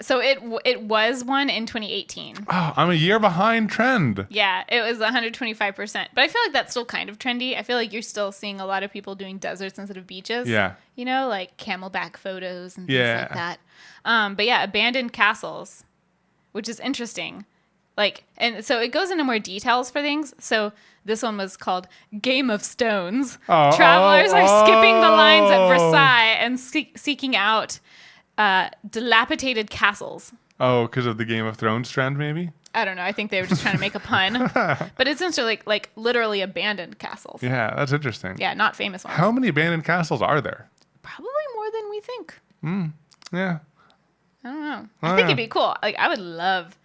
So it was one in 2018. Oh, I'm a year behind trend. Yeah, it was 125%. But I feel like that's still kind of trendy. I feel like you're still seeing a lot of people doing deserts instead of beaches. Yeah. You know, like camelback photos and things Yeah. like that. But yeah, abandoned castles, which is interesting. Like, and so it goes into more details for things. So this one was called Game of Stones. Oh, Travelers are skipping the lines at oh. Versailles and seeking out dilapidated castles. Oh, because of the Game of Thrones trend, maybe? I don't know. I think they were just trying to make a pun. But it's essentially like literally abandoned castles. Yeah, that's interesting. Yeah, not famous ones. How many abandoned castles are there? Probably more than we think. Yeah. I don't know. Oh, I think yeah. it'd be cool. Like I would love.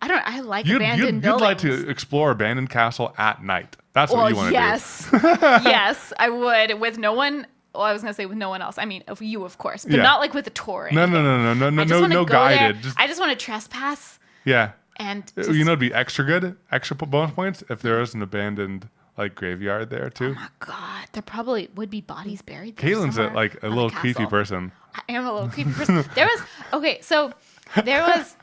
I like You'd abandoned like buildings. to explore abandoned castle at night. That's what Well, you want to yes, yes, I would with no one. Well, I was gonna say with no one else. I mean, of you, of course, but Yeah. not like with a tour. Or do. No, anything. I just wanna no go there. guided. Just, I just want to trespass yeah. and just, You know, it'd be extra good, extra bonus points if there was an abandoned like graveyard there too. oh my god, there probably would be bodies buried there. Caitlin's somewhere like a on little castle. creepy person. I am a little creepy person. There was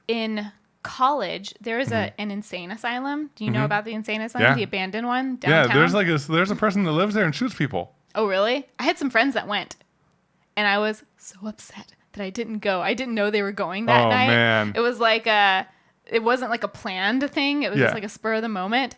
in college there was an insane asylum. Do you know about the insane asylum? Mm-hmm. Yeah. The abandoned one downtown? Yeah, there's a person that lives there and shoots people. Oh, really? I had some friends that went, and I was so upset that I didn't go. I didn't know they were going that Oh, night. man. It was like it wasn't like a planned thing. It was Yeah. just like a spur of the moment.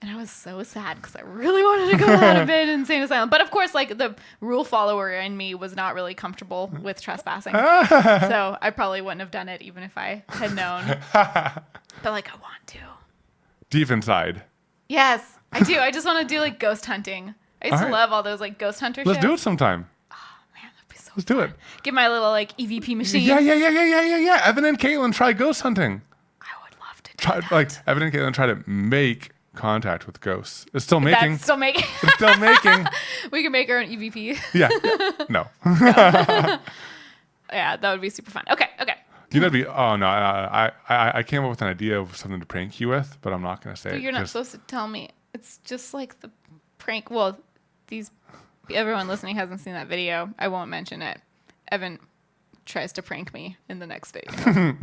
And I was so sad because I really wanted to go to that abandoned insane asylum. But of course, like the rule follower in me was not really comfortable with trespassing. So I probably wouldn't have done it even if I had known. But like I want to. Deep inside. Yes, I do. I just want to do like ghost hunting. I used All to right. love all those like ghost hunter Let's shows. do it sometime. Man, that'd be so Let's do it. Get my little like EVP machine. Yeah. Evan and Caitlin try ghost hunting. I would love to do Try that. like Evan and Caitlin try to make contact with ghosts. It's still making. That's still making. It's still making. We can make our own EVP. Yeah. No. Yeah, that would be super fun. Okay. You know, it'd be. Oh no. I came up with an idea of something to prank you with, but I'm not gonna say But it. you're not 'cause- supposed to tell me. It's just like the prank. Well, everyone listening hasn't seen that video. I won't mention it. Evan tries to prank me in the next video.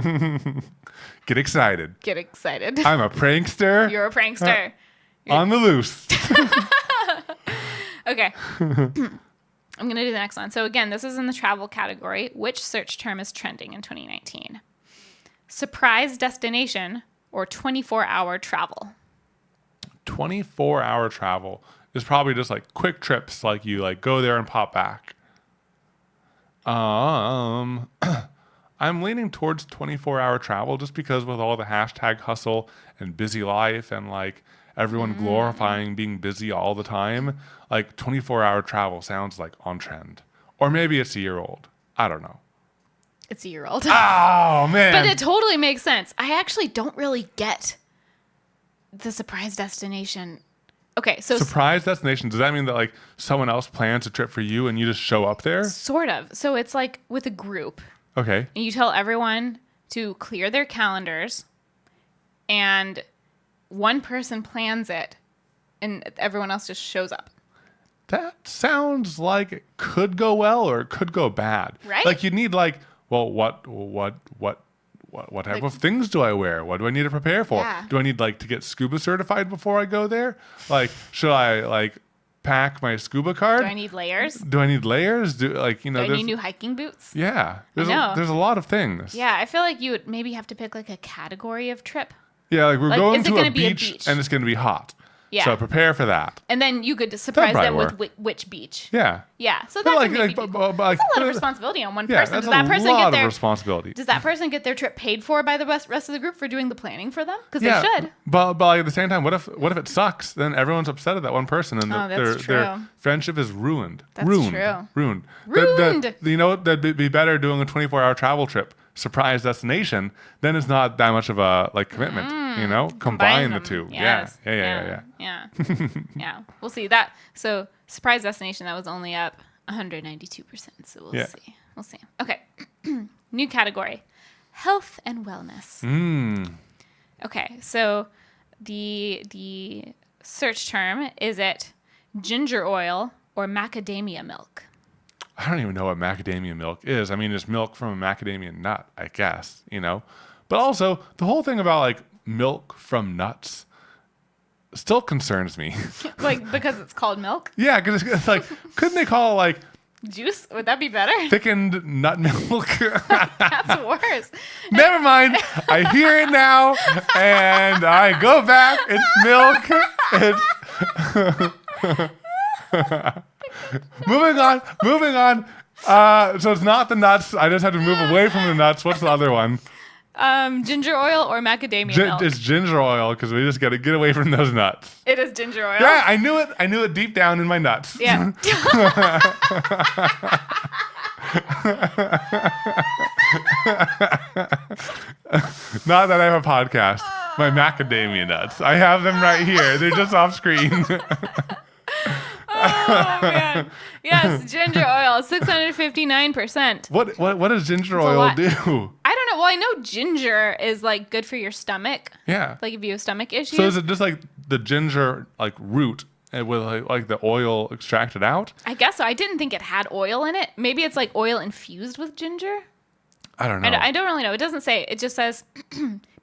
Get excited. Get excited. I'm a prankster You're a prankster. on the loose. Okay. I'm going to do the next one. So again, this is in the travel category. Which search term is trending in 2019? Surprise destination or 24-hour travel? 24-hour travel is probably just like quick trips, like you like go there and pop back. I'm leaning towards 24-hour travel just because with all the hashtag hustle and busy life and like everyone glorifying being busy all the time, like 24-hour travel sounds like on trend. Or maybe it's a year old. I don't know. It's a year old. Oh man. But it totally makes sense. I actually don't really get the surprise destination. Okay, so Surprise destination, does that mean that like someone else plans a trip for you and you just show up there? sort of. So it's like with a group. Okay. And you tell everyone to clear their calendars and one person plans it and everyone else just shows up. that sounds like it could go well or it could go bad. Right. Like you need like, well, what type of things do I wear? What do I need to prepare for? Yeah. Do I need like to get scuba certified before I go there? Like, should I like pack my scuba card? Do I need layers? Do I need layers? Do like, you know, Do I need new hiking boots? yeah, there's know. there's a lot of things. Yeah, I feel like you would maybe have to pick like a category of trip. Yeah, like we're Like, going is it to gonna a be a beach, beach? and it's going to be hot. Yeah. So prepare for that. And then you could surprise probably them work. with which beach. Yeah. Yeah. So But that like, can maybe like, be but, cool. but, like, That's a lot of responsibility on one yeah, person. that's Does that a person lot get of their responsibility. Does that person get their trip paid for by the rest of the group for doing the planning for them? Because Yeah, they should. but like, at the same time, what if it sucks? Then everyone's upset at that one person, and Oh, that's their true. friendship is ruined. That's ruined. true. Ruined. Ruined. You know, that'd be better doing a 24-hour travel trip, surprise destination. Then it's not that much of a like commitment. You know, combine the them. two. Yes. Yeah. Yeah. Yeah. We'll see that. So surprise destination, that was only up 192%. So we'll Yeah. see. We'll see. Okay. New category. Health and wellness. Okay. So the search term, is it ginger oil or macadamia milk? I don't even know what macadamia milk is. I mean, it's milk from a macadamia nut, I guess, you know? But also, the whole thing about like milk from nuts still concerns me. Like because it's called milk? Yeah, because it's like, couldn't they call it like Juice? Would that be better? thickened nut milk? That's worse. Never mind. I hear it now, and I go back. It's milk. Moving on. So it's not the nuts. I just have to move away from the nuts. What's the other one? Ginger oil or macadamia milk? It's ginger oil because we just got to get away from those nuts. It is ginger oil. Yeah, I knew it. I knew it deep down in my nuts. Yeah. Not that I have a podcast. My macadamia nuts. I have them right here. They're just off screen. Oh man. Yes, ginger oil, 659%. What does ginger a oil lot. do? I don't know. Well, I know ginger is like good for your stomach. Yeah. Like if you have stomach issues. So is it just like the ginger like root and with like the oil extracted out? I guess so. I didn't think it had oil in it. Maybe it's like oil infused with ginger. I don't know. I don't really know. It doesn't say. It just says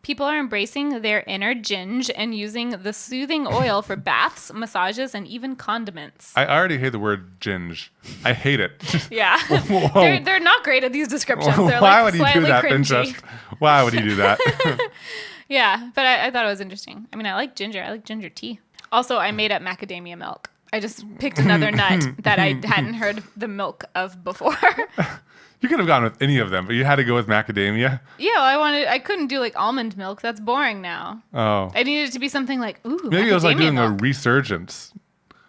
people are embracing their inner ginge and using the soothing oil for baths, massages, and even condiments. I already hate the word ginge. I hate it. Yeah. Whoa. They're not great at these descriptions. They're Why like would he slightly do that, cringy. Pinterest? Why would he do that? Yeah, but I thought it was interesting. I mean, I like ginger. I like ginger tea. Also, I made up macadamia milk. I just picked another nut that I hadn't heard the milk of before. You could have gone with any of them, but you had to go with macadamia. Yeah, well, I couldn't do like almond milk. That's boring now. Oh. I needed it to be something like, ooh, Maybe it was like macadamia doing a milk. resurgence.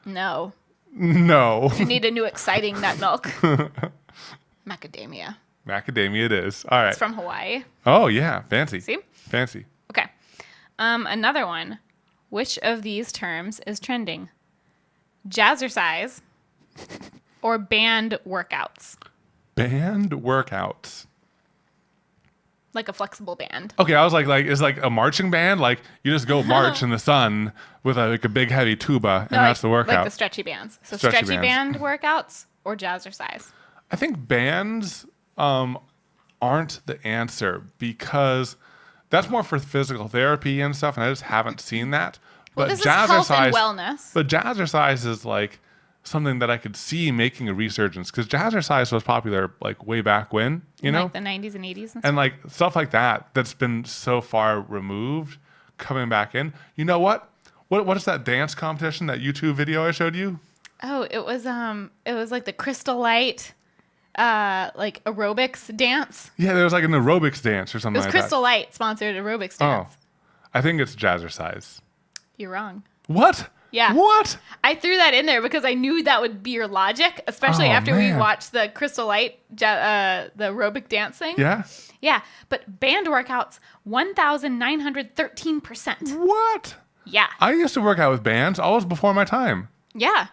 No. No. You need a new exciting nut milk. Macadamia. Macadamia it is. All right. It's from Hawaii. Oh, yeah. Fancy. See? Fancy. Okay. Another one. Which of these terms is trending? Jazzercise or band workouts? Band workouts. Like a flexible band. Okay, I was like, it's like a marching band. Like you just go march in the sun with like a big heavy tuba, and that's the workout. Like the stretchy bands. So Stretchy stretchy bands. band workouts or jazzercise? I think bands aren't the answer because that's more for physical therapy and stuff, and I just haven't seen that. Well, But this is health and jazzercise, wellness. but jazzercise is like something that I could see making a resurgence because jazzercise was popular like way back when, you know, like the 90s and 80s and stuff. and like stuff like that that's been so far removed coming back in. You know what? What is that dance competition, that YouTube video I showed you? Oh, it was like the Crystal Light like aerobics dance. Yeah, there was like an aerobics dance or It something was like Crystal Light sponsored aerobics that. dance. Oh, I think it's jazzercise. You're wrong. What? Yeah. What? I threw that in there because I knew that would be your logic, especially Oh, after we man. watched the Crystal Light, the aerobic dance thing. Yeah. Yeah. But band workouts, 1,913%. What? Yeah. I used to work out with bands always before my time Yeah.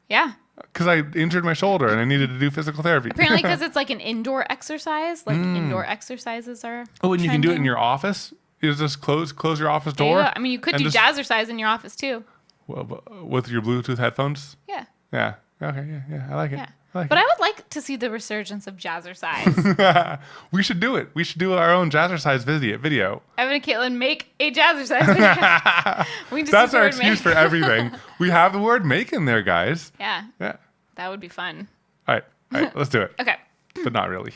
Yeah. because I injured my shoulder and I needed to do physical therapy. Apparently, because it's like an indoor exercise. Like indoor exercises are. Oh, and you can do it in trending. your office. You just close your office There you door. go. I mean, you could and do just- jazzercise in your office too. with your Bluetooth headphones. Yeah. Yeah, Okay. Yeah. I like it. Yeah. I like But it. I would like to see the resurgence of jazzercise. We should do it. We should do our own jazzercise video. Evan and Katelyn make a jazzercise video. We just That's use the our word excuse make. for everything. We have the word make in there, guys. Yeah, Yeah. that would be fun. All right, let's do it. Okay, But not really.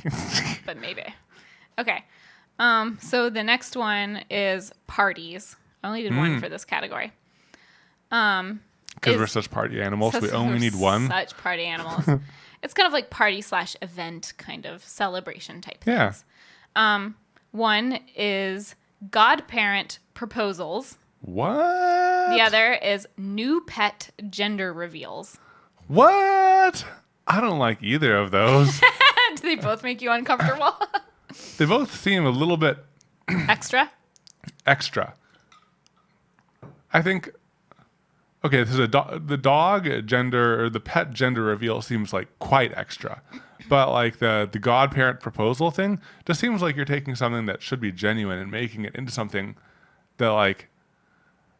but maybe. Okay. So the next one is parties. I only did one for this category. Because we're such party animals, we only need one. Such party animals. It's kind of like party/event kind of celebration type Yeah. things. One is godparent proposals. What? The other is new pet gender reveals. What? I don't like either of those. Do they both make you uncomfortable? They both seem a little bit Extra? extra. I think. Okay, this is the dog gender or the pet gender reveal seems like quite extra, but like the godparent proposal thing just seems like you're taking something that should be genuine and making it into something that like.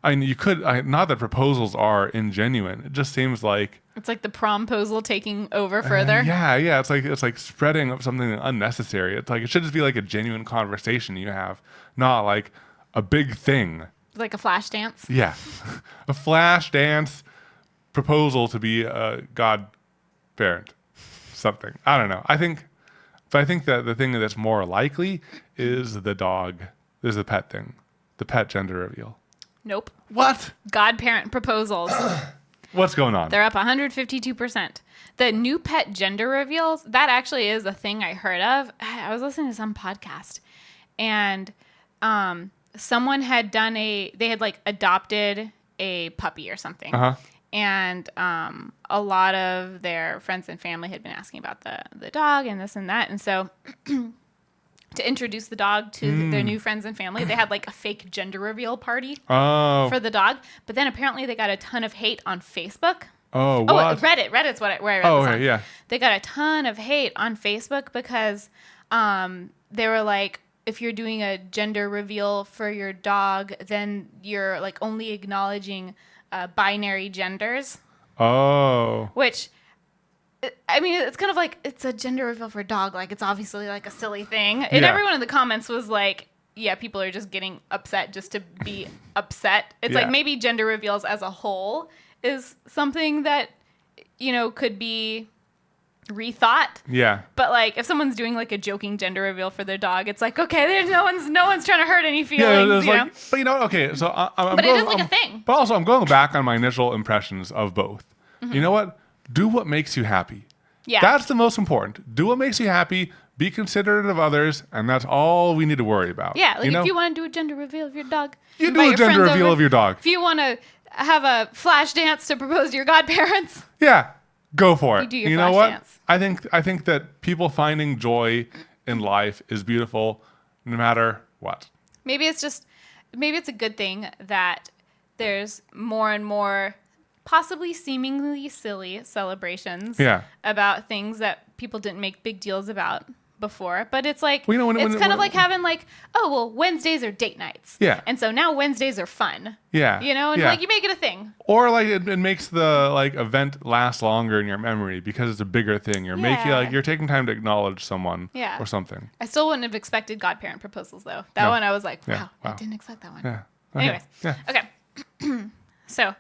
I mean, you could not that proposals are ingenuine. It just seems like It's like the promposal taking over further. yeah. It's like spreading up something unnecessary. It's like it should just be like a genuine conversation you have, not like a big thing. Like a flash dance. Yeah, a flash dance proposal to be a godparent, something. I don't know. I think that the thing that's more likely is the dog. Is the pet thing, the pet gender reveal. Nope. What? Godparent proposals. What's going on? They're up 152%. The new pet gender reveals, that actually is a thing I heard of. I was listening to some podcast, and someone had they had like adopted a puppy or something. Uh-huh. And a lot of their friends and family had been asking about the dog and this and that. And so to introduce the dog to their new friends and family, they had like a fake gender reveal party for the dog. But then apparently they got a ton of hate on Facebook. Oh, what? Reddit. Reddit's where I read this Okay, on. yeah. They got a ton of hate on Facebook because they were like, if you're doing a gender reveal for your dog, then you're like only acknowledging binary genders. Oh. Which, I mean, it's kind of like, it's a gender reveal for a dog. Like, it's obviously like a silly thing. And Yeah. everyone in the comments was like, yeah, people are just getting upset just to be upset. It's Yeah. like maybe gender reveals as a whole is something that, could be rethought. Yeah. But like, if someone's doing like a joking gender reveal for their dog, it's like, okay, there's no one's trying to hurt any feelings, you know? But okay, so I'm But it going, is like a thing. But also, I'm going back on my initial impressions of both. Mm-hmm. You know what? Do what makes you happy. Yeah. That's the most important. Do what makes you happy. Be considerate of others, and that's all we need to worry about. Yeah, like you know? if you want to do a gender reveal of your dog, You invite do a your gender friends reveal over. of your dog. If you want to have a flash dance to propose to your godparents, Yeah, go for it. You do your You know flash what? dance. I think that people finding joy in life is beautiful, no matter what. maybe it's a good thing that there's more and more possibly seemingly silly celebrations Yeah. about things that people didn't make big deals about before. But it's like, Well, it's kind of like having like, oh, well, Wednesdays are date nights. Yeah. And so now Wednesdays are fun. Yeah. And yeah. like you make it a thing. Or like it makes the like event last longer in your memory because it's a bigger thing. You're making Yeah. like you're taking time to acknowledge someone Yeah. or something. I still wouldn't have expected godparent proposals though. That No. one I was like, wow, Yeah, I wow. didn't expect that one. Yeah. Anyways, Yeah. okay. So,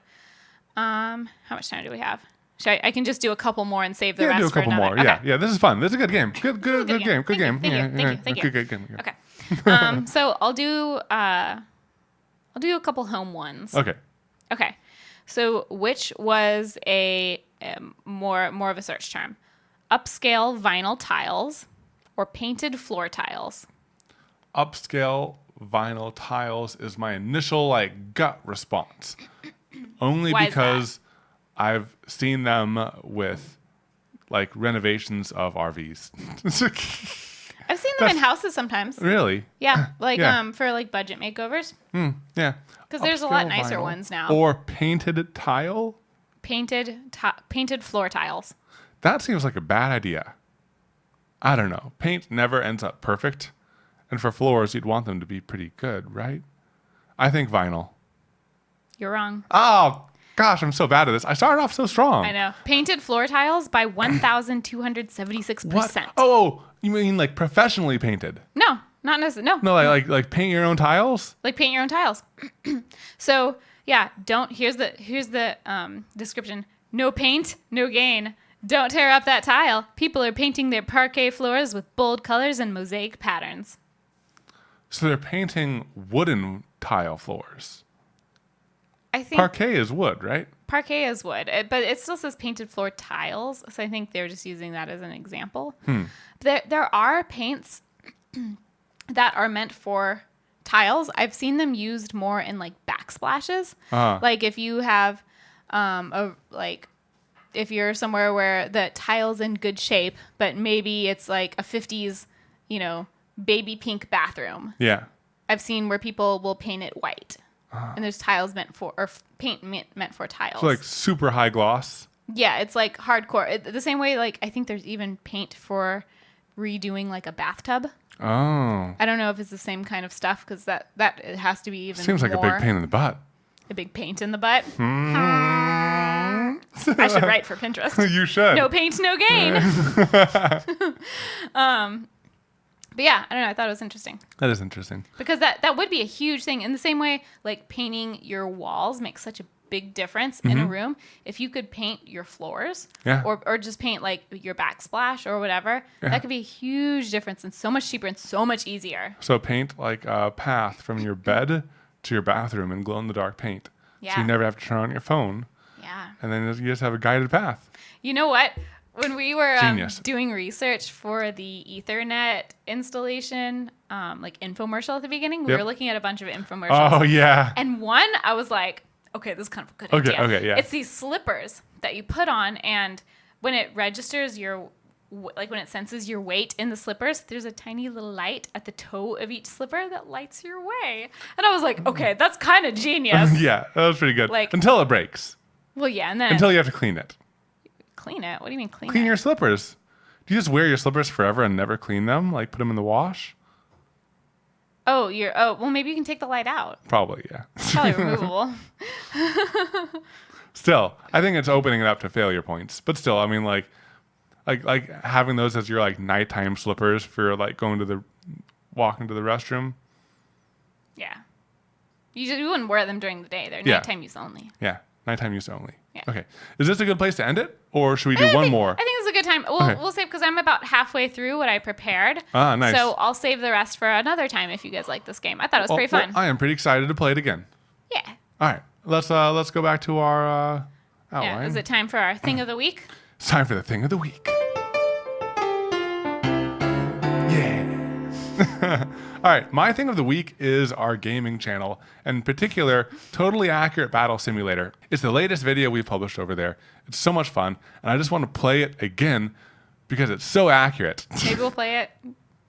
how much time do we have? I can just do a couple more and save the rest do a for couple another. more. Okay. Yeah. This is fun. This is a good game. Good game. Good game. Thank you. Yeah, Thank you. Good game. Okay. So I'll do a couple home ones. Okay. Okay. So which was a more of a search term? Upscale vinyl tiles or painted floor tiles? Upscale vinyl tiles is my initial like gut response. Only Why is because I've seen them with like renovations of RVs. I've seen them in houses sometimes. Really? Yeah, like Yeah. for like budget makeovers. Yeah. Because there's a lot Upscale nicer vinyl. ones now. Or painted tile? Painted floor tiles. That seems like a bad idea. I don't know. Paint never ends up perfect. And for floors, you'd want them to be pretty good, right? I think vinyl. You're wrong. Oh, Gosh, I'm so bad at this. I started off so strong. I know. Painted floor tiles by 1,276%. What? Oh, you mean like professionally painted? No, not necessarily. No, like paint your own tiles? Like paint your own tiles. So yeah, here's the description. No paint, no gain. Don't tear up that tile. People are painting their parquet floors with bold colors and mosaic patterns. So they're painting wooden tile floors. I think Parquet is wood, right? parquet is wood, but it still says painted floor tiles. So I think they're just using that as an example. There are paints that are meant for tiles. I've seen them used more in like backsplashes. Like if you have if you're somewhere where the tile's in good shape, but maybe it's like a 50s, baby pink bathroom. Yeah. I've seen where people will paint it white. And there's tiles meant for tiles. So like super high gloss. Yeah, it's like hardcore. The same way, like I think there's even paint for redoing like a bathtub. Oh. I don't know if it's the same kind of stuff because that it has to be even Seems like a big pain in the butt. A big paint in the butt. I should write for Pinterest. You should. No paint, no gain. But yeah, I don't know. I thought it was interesting. That is interesting. Because that would be a huge thing. In the same way, like painting your walls makes such a big difference in a room. If you could paint your floors or just paint like your backsplash or whatever, that could be a huge difference and so much cheaper and so much easier. So paint like a path from your bed to your bathroom in glow-in-the-dark paint. Yeah. So you never have to turn on your phone. Yeah. And then you just have a guided path. You know what? When we were doing research for the Ethernet installation, like infomercial at the beginning, we were looking at a bunch of infomercials. Oh, yeah. And one, I was like, okay, this is kind of a good idea. Okay, yeah. It's these slippers that you put on, and when it registers when it senses your weight in the slippers, there's a tiny little light at the toe of each slipper that lights your way. And I was like, okay, that's kind of genius. Yeah, that was pretty good. Like, until it breaks. Well, yeah, and then until you have to clean it. Clean it? What do you mean clean it? Clean your slippers. Do you just wear your slippers forever and never clean them? Like put them in the wash? Oh, well, maybe you can take the light out. Probably, yeah. It's probably removable. Still, I think it's opening it up to failure points. But still, I mean, like having those as your like nighttime slippers for like walking to the restroom. Yeah. You wouldn't wear them during the day. They're nighttime use only. Yeah, nighttime use only. Yeah. Okay. Is this a good place to end it? Or should we do one more? I think it's a good time. We'll save, because I'm about halfway through what I prepared. Ah, nice. So I'll save the rest for another time if you guys like this game. I thought it was pretty fun. Well, I am pretty excited to play it again. Yeah. All right. Let's go back to our outline. Yeah. Is it time for our thing of the week? It's time for the thing of the week. Yeah. All right, my thing of the week is our gaming channel, and in particular, Totally Accurate Battle Simulator. It's the latest video we've published over there. It's so much fun, and I just want to play it again because it's so accurate. Maybe we'll play it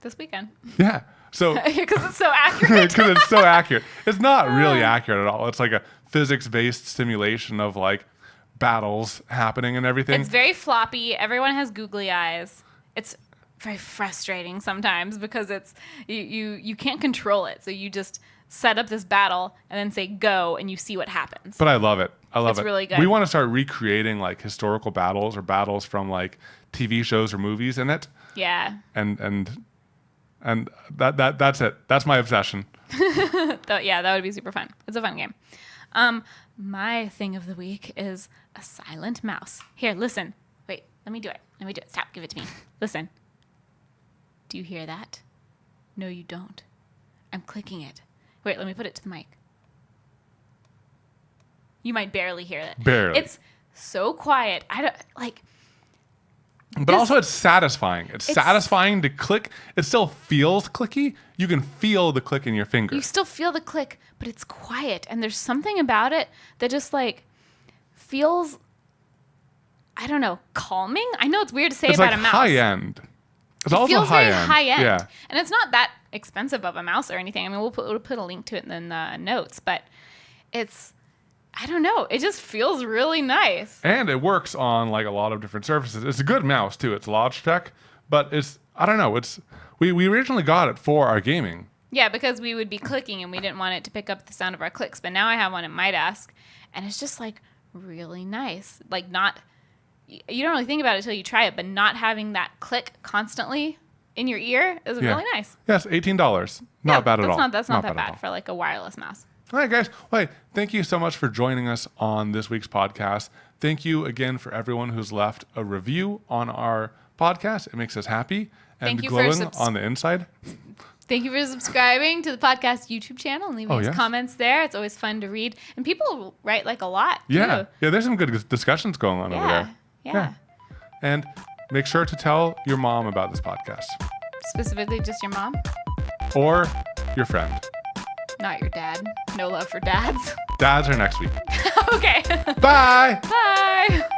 this weekend. Yeah. So because it's so accurate. Because it's so accurate. It's not really accurate at all. It's like a physics-based simulation of like battles happening and everything. It's very floppy. Everyone has googly eyes. It's very frustrating sometimes because it's you can't control it. So you just set up this battle and then say go and you see what happens. But I love it. It's really good. We want to start recreating like historical battles or battles from like TV shows or movies in it. Yeah. And that's it. That's my obsession. Yeah, that would be super fun. It's a fun game. My thing of the week is a silent mouse. Here, listen. Wait, let me do it. Stop, give it to me. Listen. Do you hear that? No, you don't. I'm clicking it. Wait, let me put it to the mic. You might barely hear it. Barely. It's so quiet. I don't like. But also it's satisfying. It's satisfying to click. It still feels clicky. You can feel the click in your finger. You still feel the click, but it's quiet. And there's something about it that just like feels, I don't know, calming? I know it's weird to say about a mouse. It's high end. It's also feels high very end. high end. Yeah. And it's not that expensive of a mouse or anything. I mean, we'll put a link to it in the notes, but it's, I don't know. It just feels really nice. And it works on like a lot of different surfaces. It's a good mouse too. It's Logitech, but it's, I don't know. We originally got it for our gaming. Yeah, because we would be clicking and we didn't want it to pick up the sound of our clicks. But now I have one at my desk and it's just like really nice. Like not, you don't really think about it until you try it, but not having that click constantly in your ear is really nice. Yes, $18. Not bad at all. That's not that at all. bad for like a wireless mouse. All right, guys. Well, hey, thank you so much for joining us on this week's podcast. Thank you again for everyone who's left a review on our podcast. It makes us happy and glowing on the inside. Thank you for subscribing to the podcast YouTube channel and leaving us comments there. It's always fun to read. And people write like a lot, too. Yeah, there's some good discussions going on over there. Yeah. And make sure to tell your mom about this podcast. Specifically just your mom? Or your friend. Not your dad. No love for dads. Dads are next week. Okay. Bye. Bye.